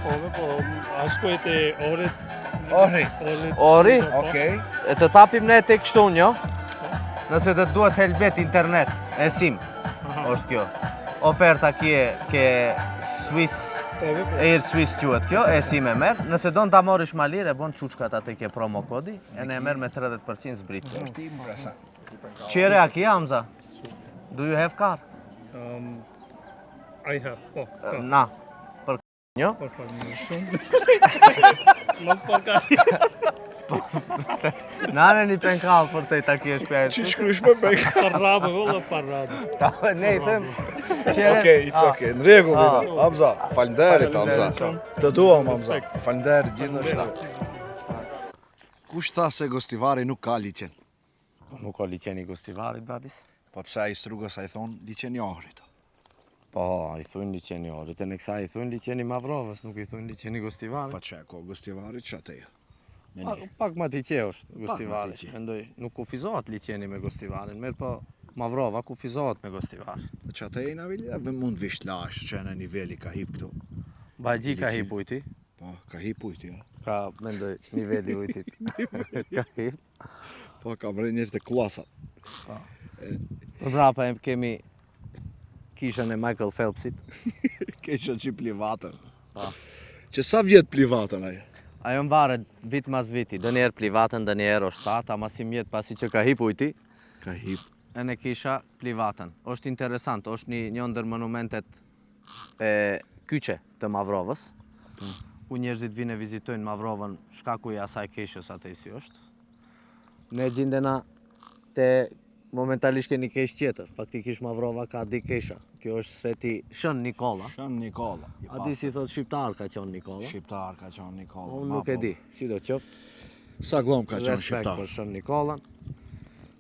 a shkoj te oret. Ori. Ori? Okej. E të tapim ne tek kështu njo. Nëse të duhet helbet internet, e sim, është kjo. Oferta kje ke Swiss, Air Swiss quhet kjo, e sim e merë. Nëse do në ta morish ma lirë, e bon Quçkat atë ke promo kodi, e ne e merë me 30% zbritje. Është impresa. Qere a kje, Hamza? Do you have car? I have. Po, ka. Na, për njo? Për faleminderit shumë. Nuk për ka. Nane një penkall për te ta kje shpjajt. Që shkrysh me bek? Për rabë, vëllë, për rabë. Ne i them, qere... Okej, it's okay. Në rregull, Lina. Hamza, falënderit Hamza. Të duam Hamza. Falënderit gjithashtu. Kush tha se Gostivari nuk ka liçen? Nuk ka liçeni Gostivarit, babis? Po pse ai strugës ai thon liçeni Ohrit. Po, i thunë liçeni Ohrit, e në kësa i thunë liçeni Mavrovës, nuk i thunë liçeni Gostivarit. Pa çe ko Gostivarit çateja. Pak ma t'i qe është ma Gostivari. t'i qe. Mendoj, nuk kufizohet liçeni me Gostivarin, mirë po Mavrova kufizohet me Gostivarin. Çateja na vjen edhe mund vish lash që në niveli ka hip këtu. Bajgji ka hip ujti, Po, ka hip ujti, ja. ka mendoj niveli ujtit. Ka hip. Po ka bërë njerëz të klasa. Për brapa kemi kishën e Michael Phelpsit. Keqën që plivatën. Që sa vjet plivatën ai? Ajo mvaret vit mas viti, dë njerë plivatën, dë njerë o shtatë, ama si mjetë pasi që ka hip ujti, Ka hip. e në kisha plivatën. Është interesant, është një ndër monumentet e kyqe të Mavrovës, ku njerëzit vinë e vizitojnë Mavrovën shkaku i asaj keshës atë si është. Ne gjindena te momentalisht keni kesh tjetër, faktikisht Mavrova ka di kesha. Kjo është Sveti Shën Nikola. Shën Nikola. A di si thot shqiptar ka qenë Nikola? Shqiptar ka qenë Nikola. Unë nuk e di, si do qoftë. Sa glom ka qenë Respekt shqiptar. për Shën Nikolan.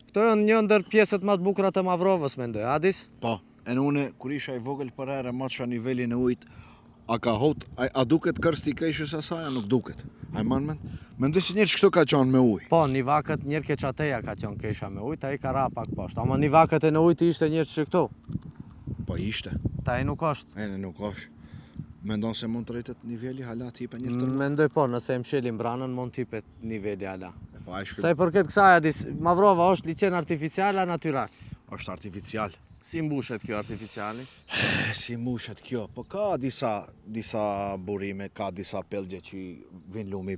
Këto janë një ndër pjesët më të bukura të Mavrovës, mendoj. Adis? Po, e në une, kur isha i vogël për herë, ma që nivelin e ujtë, a ka hot, a duket kërsti keshës asaj, a nuk duket? A i manë men? Mendoj si njerë që këto ka qenë me ujë. Po, një vakët njërë keqateja ka qenë kesha me ujtë, a i ka ra pak poshtë. Ama një vakët e në ujtë ishte njërë që këtu. Po ishte, Ta i nuk është. e në nuk është. Mendon se mund të rritet niveli hala tipe një tërë? Mendoj po, nëse e mshelim branën, mund t'ipet niveli ala. Po, a i Sa i përket kësaj, Adis, Mavrova është liçen artificial a natural? është artificial. Si mbushet kjo artificiali? Si mushet kjo, po ka disa burime, ka disa pelgje që vin lumi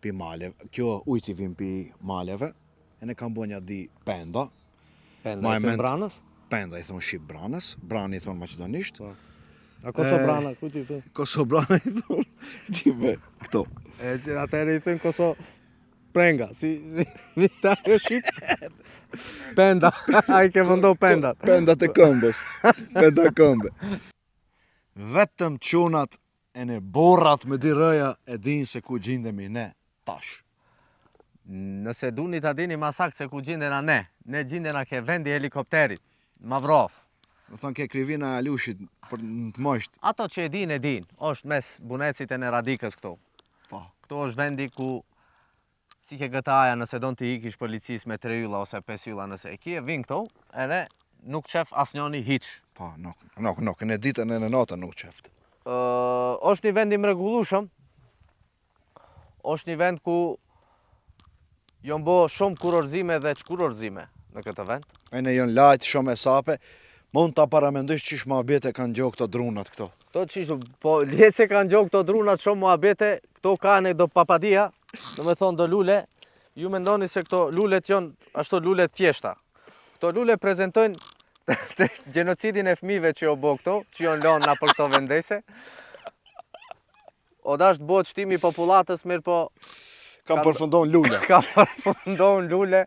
pi maleve. Kjo ujti vin pi maleve, e ne kam bo një di penda. Penda Ma e e thënë ment- branës? Penda i thonë shqip branës, brani i thonë maqedonisht. A Kosobrana, ku ti thënë? Kosobrana i thonë, time, këto. E që atëherë i thënë Koso prenga, si ta e shqip. Penda, a i ke vëndo pendat. Pendat e këmbës, penda këmbe. Vetëm qunat e ne borrat me dy rëja e din se ku gjindemi ne tash. Nëse duni ta dini ma saktë se ku gjendena ne gjendena ke vendi helikopterit, Mavrov. Do thonë ke krivina e Alushit për në të mosht. Ato që e din, është mes Bunecit e në Radikës këto. Po. Këto është vendi ku, si ke GTA-ja nëse don të ikish policis me 3 ylla ose 5 ylla nëse e kje, vin këto, edhe nuk qef asnjoni hiq. Po, nuk, në ditën e në natën nuk qeft. Është një vend i mrekullueshëm. Është një vend ku jon bo shumë kurorëzime dhe çkurorëzime në këtë vend. E ne jon lajt shumë e sape. Mund ta paramendosh qish muhabete kanë gjo këto drunat këto. Këto qish, po lese kanë gjo këto drunat shumë muhabete, këto kanë do papadia, do me thonë do lule. Ju mendoni se këto lulet jon ashtu lule thjeshta. Këto lule prezantojnë gjenocidin e fëmijëve që u bë këto, që janë lënë na për këto vendese. O dash të bëhet shtimi i popullatës, mirë po Kam përfundon lule. ka përfundon lule.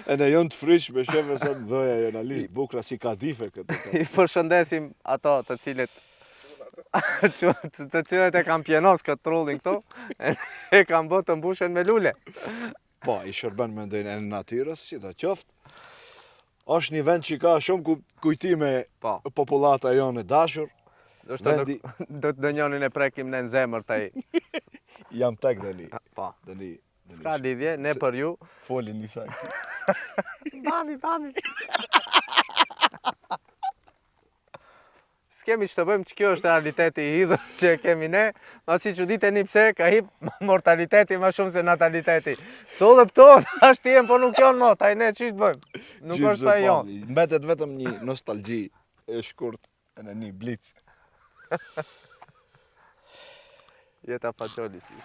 E ne jon të frikshme, shefe sa të dhoja jonalisht, bukra si kadife këtë. I përshëndesim ato të cilët e kam pjenos këtë trullin këto, e kam bërë të mbushen me lule. Po, i shërben me ndojnë e në natyrës, si të qoftë. Është një vend që ka shumë kujtime Po. populata jonë e dashur. Do të dënjonin e prekim në zemër taj. Jam tek Deli. Po. Deli. Ska lidhje, ne për ju. Folin një saj. Dani. S'kemi që të bëjmë që kjo është realiteti i hidhur që kemi ne, masi që diteni pse ka hip mortaliteti ma shumë se nataliteti. Collët këto, ashtë tiem, po nuk jonë mo, taj ne që të bëjmë. Nuk është taj jonë. Mbetet vetëm një nostalgji e shkurt e në një blic. Jeta pa qoli si.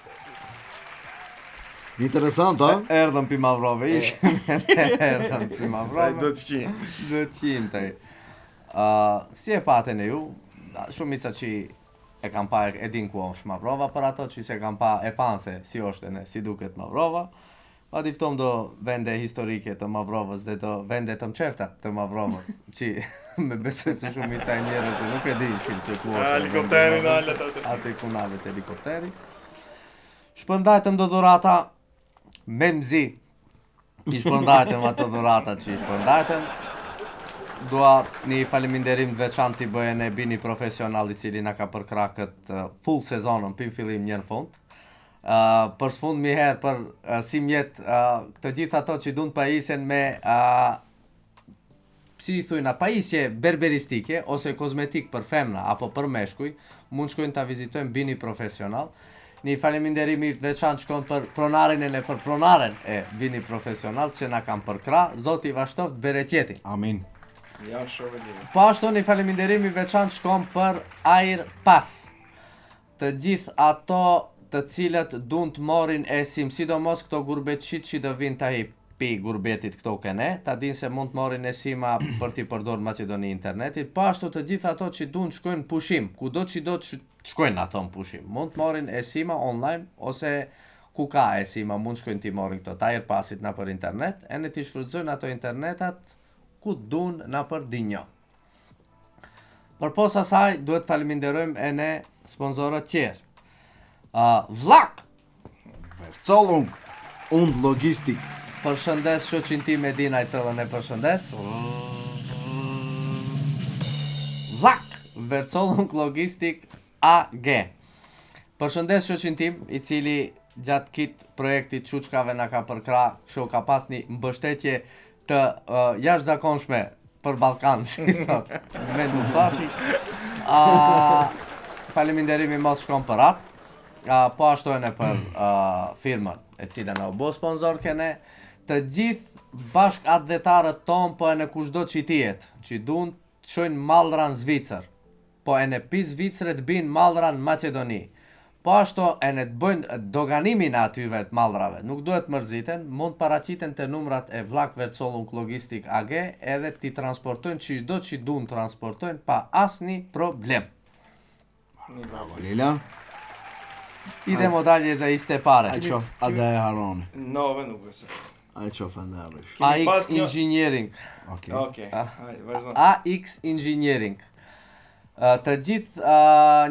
Interesant, ha? Erdhëm pi Mavrove, ishëm. Erdhëm pi Ai Mavrove. do të fqin. Do të qim taj. Si e paten e ju, shumica që e kam pa e din ku është Mavrova, për ato që se kam pa e pan se si është e ne, si duket Mavrova. Pa diftom do vende historike të Mavrovës dhe do vende të mqefta të Mavrovës, që me besoj se shumica e njerëzve nuk e din shumë se ku është. Helikopterin alet atë. Atë i kunavet helikopteri. Shpërndajtëm do dhurata me mzi. I shpërndajtëm ato dhurata që i shpërndajtëm. Dua një faleminderim të veçantë t'i bëjë e Bini profesional i cili na ka përkra këtë full sezonën, pim fillim një në fund. Për sfund mi herë për si mjet këtë gjithë ato që dun pajisen me si i thujna pajisje berberistike ose kozmetik për femna apo për meshkuj, mund shkojnë ta vizitojnë Bini profesional. Një faleminderimi veçantë shkon për pronarin e për pronaren e Bini profesional që na kanë përkra, Zoti vashtoft bereqetin. Amin. Ja, shove lidhë. Po ashtu një faleminderimi veçantë shkon për Air Pass. Të gjithë ato të cilët dun të morin e sim, sidomos këto gurbetshit që do vinë tahi pi gurbetit këto kene, ta din se mund të morin e sima për t'i përdor Maqedoni internetit, po ashtu të gjithë ato që dun të shkojnë pushim, kudo që do të shkojnë ato në pushim, mund të morin e sima online, ose ku ka e sima, mund shkojnë t'i morin këto Air Passit na për internet, e në t'i shfrytëzojnë ato internetat ku dun na për dinjo. Për posa saj, duhet faleminderojmë e ne sponsorët tjerë. Vllak! Vercollung, und logistik. Përshëndes shoqin tim Edina i cëllën e përshëndes. Vllak! Vercollung Logistik AG. Përshëndes shoqin tim i cili gjatë kit projektit Çuçkave na ka përkra, kështu ka pas një mbështetje të jashtëzakonshme për Ballkan, si thot. Mendu fashi. Faleminderimi mos shkon për atë. Po ashtu e për firmën e cila na u bë sponsor kene, të gjithë bashk atletarët ton, po e në kushdo që tijet, që dun të shojnë mallra në Zvicër, po e në pi Zvicre të binë mallra në Maqedoni, po ashtu e në të bëjnë doganimin e atyve të mallrave, nuk duhet mërziten, mund paraqiten të numrat e Vllak Vercollung Logistik AG, edhe t'i transportojnë çdo që dun transportojnë pa asni problem. Bravo, Lila. Idemo dalje za iste pare. Ai qof Ada e Haroni. Nove nuk besoj. Ai qof Andarish. Kemi pas AX një- Engineering. Okej. Okej, hajde, vazhdo. AX Engineering. Të gjithë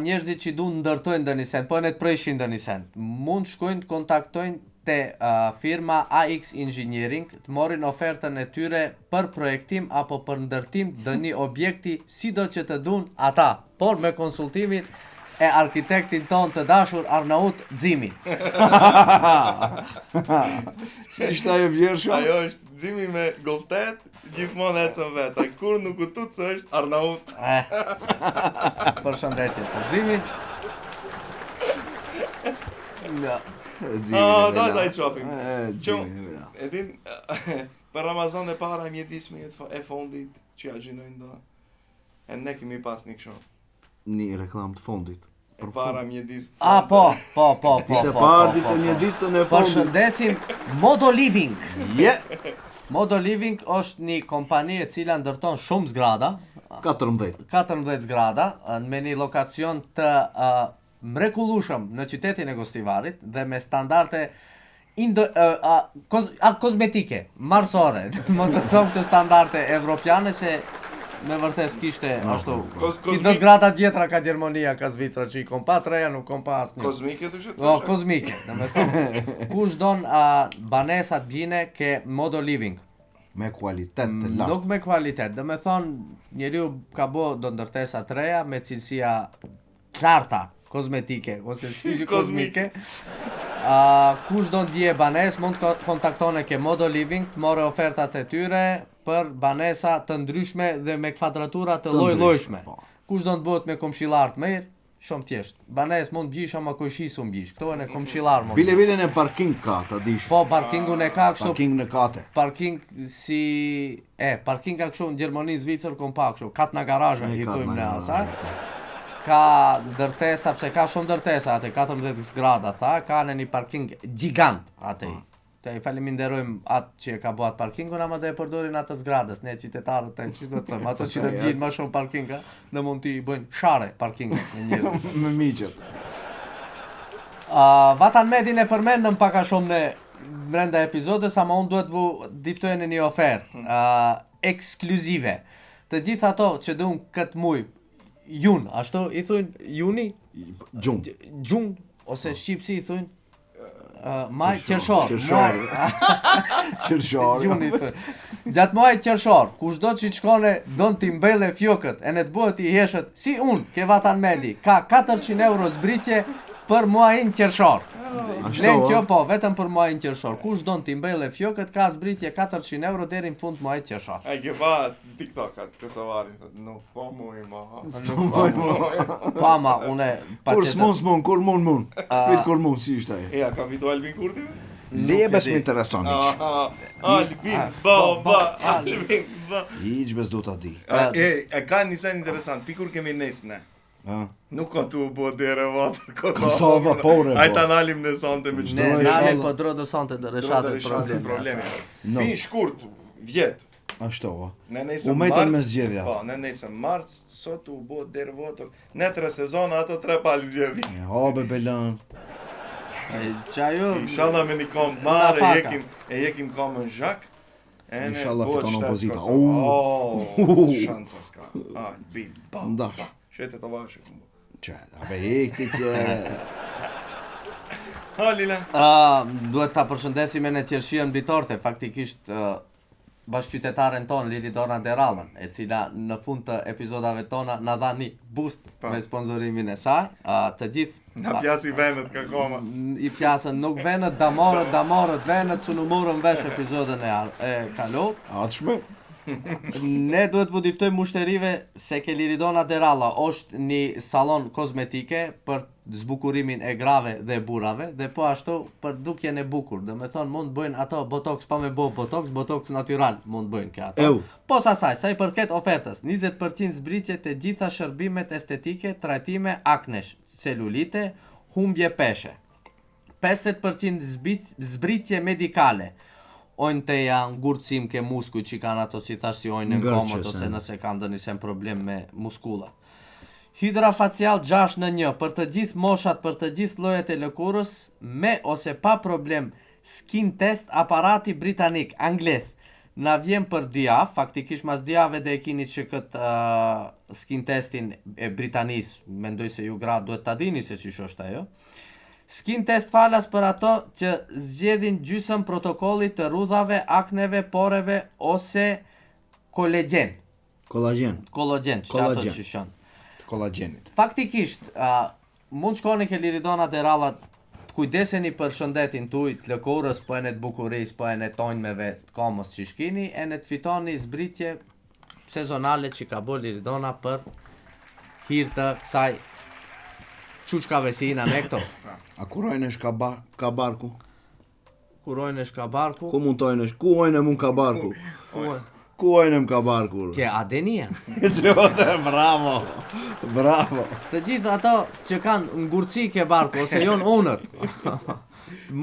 njerëzit që duan ndërtojnë ndonjë send, po ne të preshin ndonjë send, mund shkojnë të kontaktojnë te firma AX Engineering të morin ofertën e tyre për projektim apo për ndërtim dë një objekti sido që të dun ata, por me konsultimin e arkitektin ton të dashur Arnaut Ximi. Si ishte ajo vjersho? Ajo është Ximi me golltet, gjithmonë ecën vetë. Ai kur nuk u tut se është Arnaut. Përshëndetje për Ximin. Ja. Da i qofim. Ximi. E din, për Ramazan e para mjedismi e fundit që ja gjinojnë do. E ne kemi pas një kësho. Një reklam të fundit. E para mjedis. Po. Ditë e parë, ditë e mjedisën e fundit. Përshëndesim Modo Living. Je! Modo Living është një kompani e cila ndërton shumë zgrada, 14 zgrada, me një lokacion të mrekullueshëm në qytetin e Gostivarit dhe me standarde kozmetike, marsore, më të them këtë standarde evropiane se me vërtet s'kishte ashtu. Kishte zgrada tjetra ka Gjermania, ka Zvicra, që i kom pa treja, nuk kom pa asnjë. Kozmike të shetë? Po, kozmike, domethënë. Kush don banesat bine ke Modo Living. Me kualitet të lartë. Nuk me kualitet, domethënë njeriu ka bë do ndërtesa të reja me cilësia larta kozmetike ose si kozmike. Kush do të bie banes mund të kontaktone ke Modo Living të morë ofertat e tyre për banesa të ndryshme dhe me kvadratura të lloj-llojshme. Kush do të bëhet me komshillar të mirë, shumë thjesht. Banes mund bjish ama koqisë bjish. Këto janë komshillar mund. Bile në parking ka, ta dish. Po, parkingun e ka kështu. Parking në kate. Parking si parking ka kështu në Gjermani, Zvicër kom pa kështu. Kat në garazhe i thojmë ne asaj. Ka ndërtesa, pse ka shumë ndërtesa atë 14 zgrada tha, ka në një parking gjigant atë. Te faleminderojmë atë që ka bëu atë parkingun, ama do e përdorin atë zgradës, ne qytetarët e qytetit, ato që do të gjejnë më shumë parkinga, do mund t'i bëjnë share parking me njerëz. Me miqet. Vatan Medin e përmendëm pak a shumë në brenda episodës, ama unë duhet vu diftoj në një ofertë ekskluzive. Të gjithë ato që duan këtë muj, jun, ashtu i thujnë juni? Gjun, ose shqipsi i thujnë? Maj qershor. Qershor. Gjatë muajit qershor, kushdo që shkone don t'i mbelle fjokët e ne të bëhet i heshët si unë ke Vatan Medi, ka 400 euro zbritje për muajin qershor. Len kjo po, vetëm për muajin qershor. Kush don t'i mbelle fjokët ka zbritje 400 euro deri në fund muajit qershor. Ai ke pa TikTok-at të savarin, nuk po muj ma. Po ama une Kur s'mun, kur mun. Prit kur mun, si ishte ai. Ja, ka fitu Albin Kurti? Lebes më intereson hiç. Albin, Albin, ba. Hiç bez do ta di. E ka një sen interesant, pikur kemi nesne. Nuk ka tu bo dere vatër Kosova, pore, Ai ta nalim në sante me qëtë. Ne nalim po dro do sante dhe reshatet problemi. Fin shkurt, vjet. Ashtu, Ne nesëm metën me zgjedhja. Po, ne nesëm mars, sot u bo dere vatër. Ne 3 sezona, ato 3 palë zgjedhi. Habe belan. Qajo... Inshallah me një kom marë, e jekim komën zhak. Inshallah fiton opozita. Shanca s'ka. Albin, ba. Ndash. Shete të vashë. Qa, abe ikti që... Lila. Duhet ta përshëndesim e në qershiën bitorte, faktikisht bashkëqytetaren ton, Lili Dona Derallën, e cila në fund të epizodave tona na dha një boost me sponsorimin e saj. Të gjithë Na pjasi vendet ka koma. I pjasën nuk vendet, damorët vendet, su në morën vesh epizodën e kalu. Atshme. Ne duhet vë diftojmë mushterive se ke Liridona Deralla është një salon kozmetike për zbukurimin e grave dhe burave dhe po ashtu për dukjen e bukur. Dhe me thonë mund bëjnë ato botox pa me bo botox natural mund bëjnë kjo ato. Po sasaj, sa i përket ofertës, 20% zbritje të gjitha shërbimet estetike, trajtime aknesh, celulite, humbje peshe. 50% zbritje medikale. Ojnë të janë ngurëcim ke muskuj që kanë ato si thash si ojnë në komod ose nëse kanë dënisen problem me muskula. Hydra facial 6-1 për të gjithë moshat, për të gjithë llojet e lëkurës, me ose pa problem skin test aparati britanik, angles. Na vjen për 2 javë, faktikisht mas 2 javë dhe e kini që këtë skin testin e Britanis, mendoj se ju gra duhet ta dini se ç'ish është ajo. Skin test falas për ato që zgjedhin gjysmë protokollit të rrudhave, akneve, poreve ose kolagjen. Kollagen, Kolagjen, që ato Kollagen. që shën. kollagenit. Faktikisht, mund shkoni ke liridonat e rallat të kujdeseni për shëndetin tuj, të lëkurës, po e në të bukuris, po e në tojnmeve të komës që shkini, e në të fitoni zbritje sezonale që ka bo liridona për hirë të kësaj quçkave si ina ne këto. A kurojnë është ka barku? Kurojnë e shkabarku, Ku mund tojnë është? Ku ojnë e mund ka barku? Ku ojnë e më ka barku? ke adenia. Bravo, bravo. Të gjithë ato që kanë ngurëci ke barku, ose jonë unët,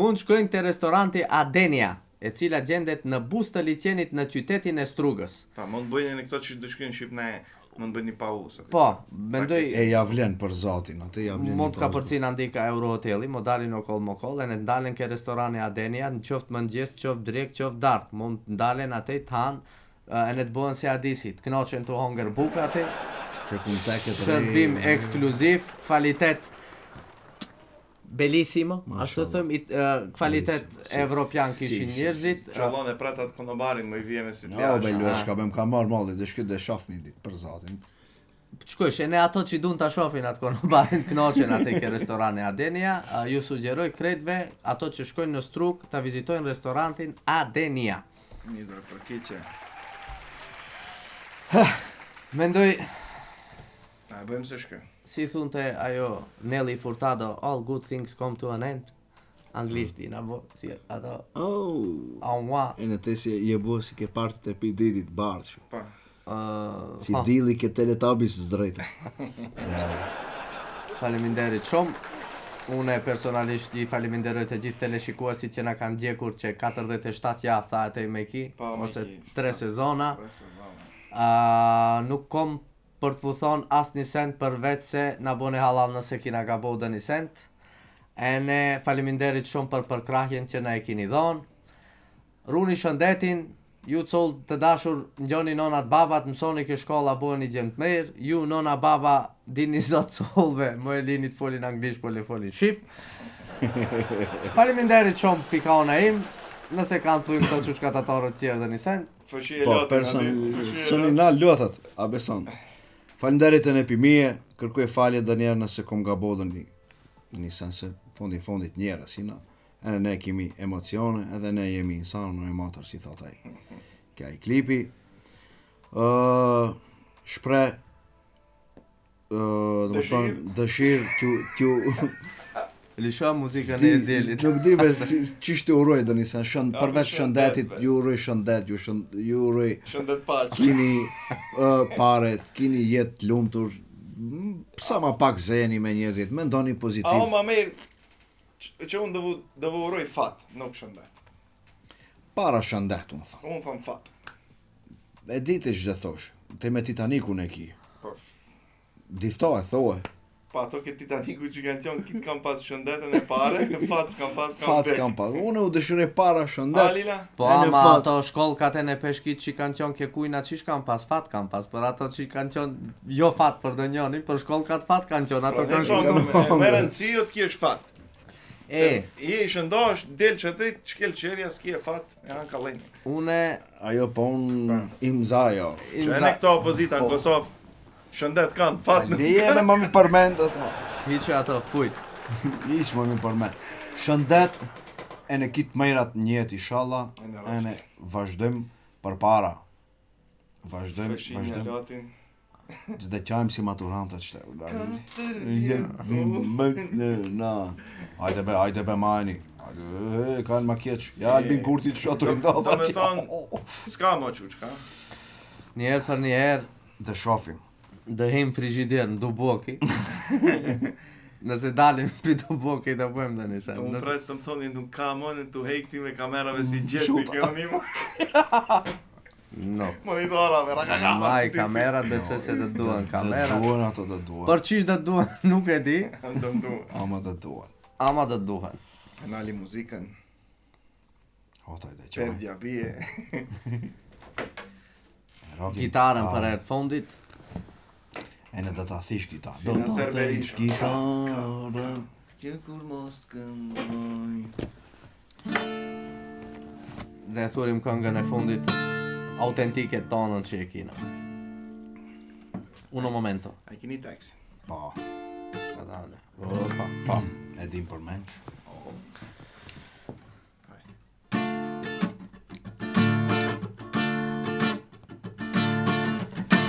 mund shkojnë të restoranti Adenia, e cila gjendet në bus të liçenit në qytetin e Strugës. Pa, mund bëjnë në këto që dëshkojnë në Shqipne, mund bëjnë një pauzë. Po, mendoj E ja vlen për zotin, atë ja vlen. mund ka përcina ndika Euro Hoteli, mo dalin o kol mokol, e në ndalen ke restorani Adenia, në qoftë mëngjes, qoftë drek, qoftë dark, mund ndalen atë të hanë, e në të bëhen se adisit, të knoqen të honger buka atë, Që kun teket shërbim ekskluziv, kvalitet bellissimo, ashtu thëm, kvalitet evropian kishin njerëzit. Qallon e pratat konobarin, më i vje me si Ja, be luesh ka bëm ka marr molli, dhe shky dhe shofni ditë për zotin. Shkojsh, e ne ato që dun ta shohin atë konobarin të knoqen atë ke restorani Adenia, ju sugjeroj kretve ato që shkojnë në Strug ta vizitojnë restorantin Adenia. Një dorë për keqe. Mendoj, A bëjmë se shkë. si thunte ajo Nelly Furtado, all good things come to an end. Anglisht i na bo, si ato, Oh, au mua, e në te si je bu si ke partë të epididit bardh. Pa. Si dili ke Teletubbies zdrejtë. faleminderit shumë. Une personalisht i faleminderoj të gjithë teleshikuesit që na kanë ndjekur që 47 javë tha atë me ki, Pa, me ose ki. 3 sezona. Nuk kom për të thonë asnjë sent përveç se na boni halal nëse kina gabo dëni sent. E ne faleminderit shumë për përkrahjen që na e kini dhonë. Runi shëndetin, ju coll të dashur ngjoni nonat babat, mësoni ke shkolla, bëheni gjem të mirë. Ju nona baba dini zot collve, më e lini të folin anglisht, po le folin shqip. Faleminderit shumë pikaona im. Nëse kanë thuj këto çuçkatatorët tjerë dëni sent. Fëshi e Po, lotën. soni na lotat, a beson. Faleminderit e në pimije, kërkoj falje dhe njerë nëse kom gabodën një sense fundit njerës, si na. E ne kemi emocione, edhe ne jemi insanë në emator, si thot ai. Kja i klipi. Shpre, dhe më thonë, dëshirë t'ju Lisha muzikën e Ezelit. Nuk di be ç'ishte uroj doni sa përveç shëndetit, ju uroj shëndet, ju uroj Shëndet paq. kini paret, kini jetë lumtur, sa ma pak zeni me njerëzit, mendoni pozitiv. A ma mirë, që unë dëvë uroj fat, nuk shëndet. Para shëndet, unë tha. Unë thëm fat. E ditë që dhe thosh, te me Titanikun e ki. Po, Difto e thoe, pa ato ke Titaniku që kanë qenë, kitë kam pas shëndetën e pare, fat s'kam pas, fat s'kam pas. Unë u dëshirej para shëndet. Alila? Po E në ama fat. ato shkollkat e në peshkit që kanë qenë ke kujna qish kanë pas, fat kanë pas, për ato që kanë qenë jo fat për dënjoni, për shkollkat fat kanë qenë, ato kanë shkollkat. Me rëndësi jo t'kjesh fat. E, Je i shëndosh, del që ti, shkel qerja, s'ki e fat, e anë kaleni. une, Ajo po unë im zajo. Që e ne këto opozita në Kosovë, shëndet kanë, fat në... Lije me më mi përmend ato. hiqe ato, fujt. Ish më mi përmend. Shëndet e në kitë mëjrat njët inshallah, E në e rasti. në vazhdojmë për para. Vazhdojmë, Fëshinja vazhdojmë. lotin. Që dhe qajmë si maturantët që Na, hajde be majni. Hajde, kanë ma keq. Ja, Albin Kurti të shotu i Do me ndodha. thonë, s'ka mo quçka. Njerë për njerë, Dhe shofim. dëhim frigider në duboki. Nëse dalim për duboki të bëjmë dhe një shenë. Unë prejtë të më thoni, nuk ka monin të hejkti me kamerave si gjesti Shuta. kjo një No. monitorave, rakaka. Maj kamerat besoj se të duan Dhe kamerat. duhen ato dhe duhen. Për qish dhe duan nuk e di, Të mdu. Ama dhe duhen. ama dhe duan. E nali muzikën, Hotaj dhe qajmë. Perdja bie. Gitarën për herë të fundit. E në dhe ta thish gitarë. Si në Serberish. Gitarën. Që kur mos këndoj. Dhe e thurim këngën e fundit autentike tonën që e kina. Uno momento. A keni taksi? Po, Padane. Opa. po, e dim për men.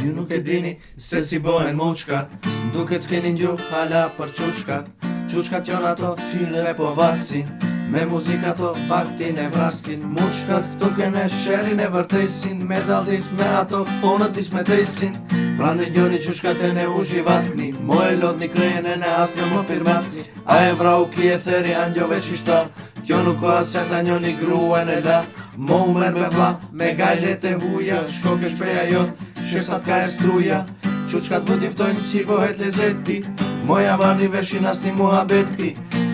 Ju nuk e dini se si bohen muçkat, duket s'keni ngju hala për çuçkat. Çuçkat jon ato qire po vasin, me muzika to vaktin e vrasin. Muçkat këtu kene sherin e vërtesin, me daldis me ato ponëtis me tesin. Prandë njoni çuçkat e ne u zhivatni, mo e lodni krejen e ne as në më firmatni. A e vrau ki e theri angjove qishta, kjo nuk o asenda njoni gruen e la. Mo u merr me vlla, me gajlet e huja, shkoke shpreja jot, shesat ka e struja. Çuçkat vë diftojnë si pohet lezeti, moja varni veshin as një muhabeti.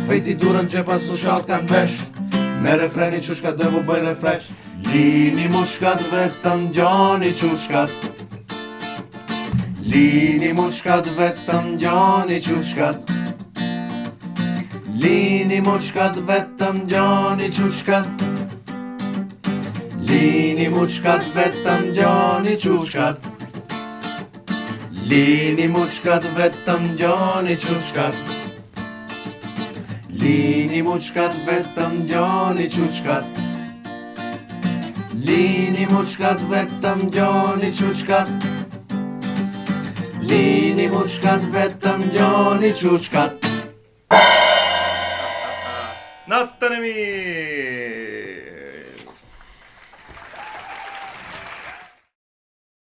Fejti durën gjepa socialt kanë vesh, me refreni çuçkat dhe mu bëjnë refresh. Lini muçkat vetëm gjani çuçkat, lini muçkat vetëm gjani çuçkat, lini muçkat vetëm gjani çuçkat, lini muçkat vetëm gjani çuçkat, lini muçkat vetëm gjani çuçkat, lini muçkat vetëm gjani çuçkat, lini muçkat vetëm gjani çuçkat, lini muçkat vetëm gjani çuçkat. Natën e mirë!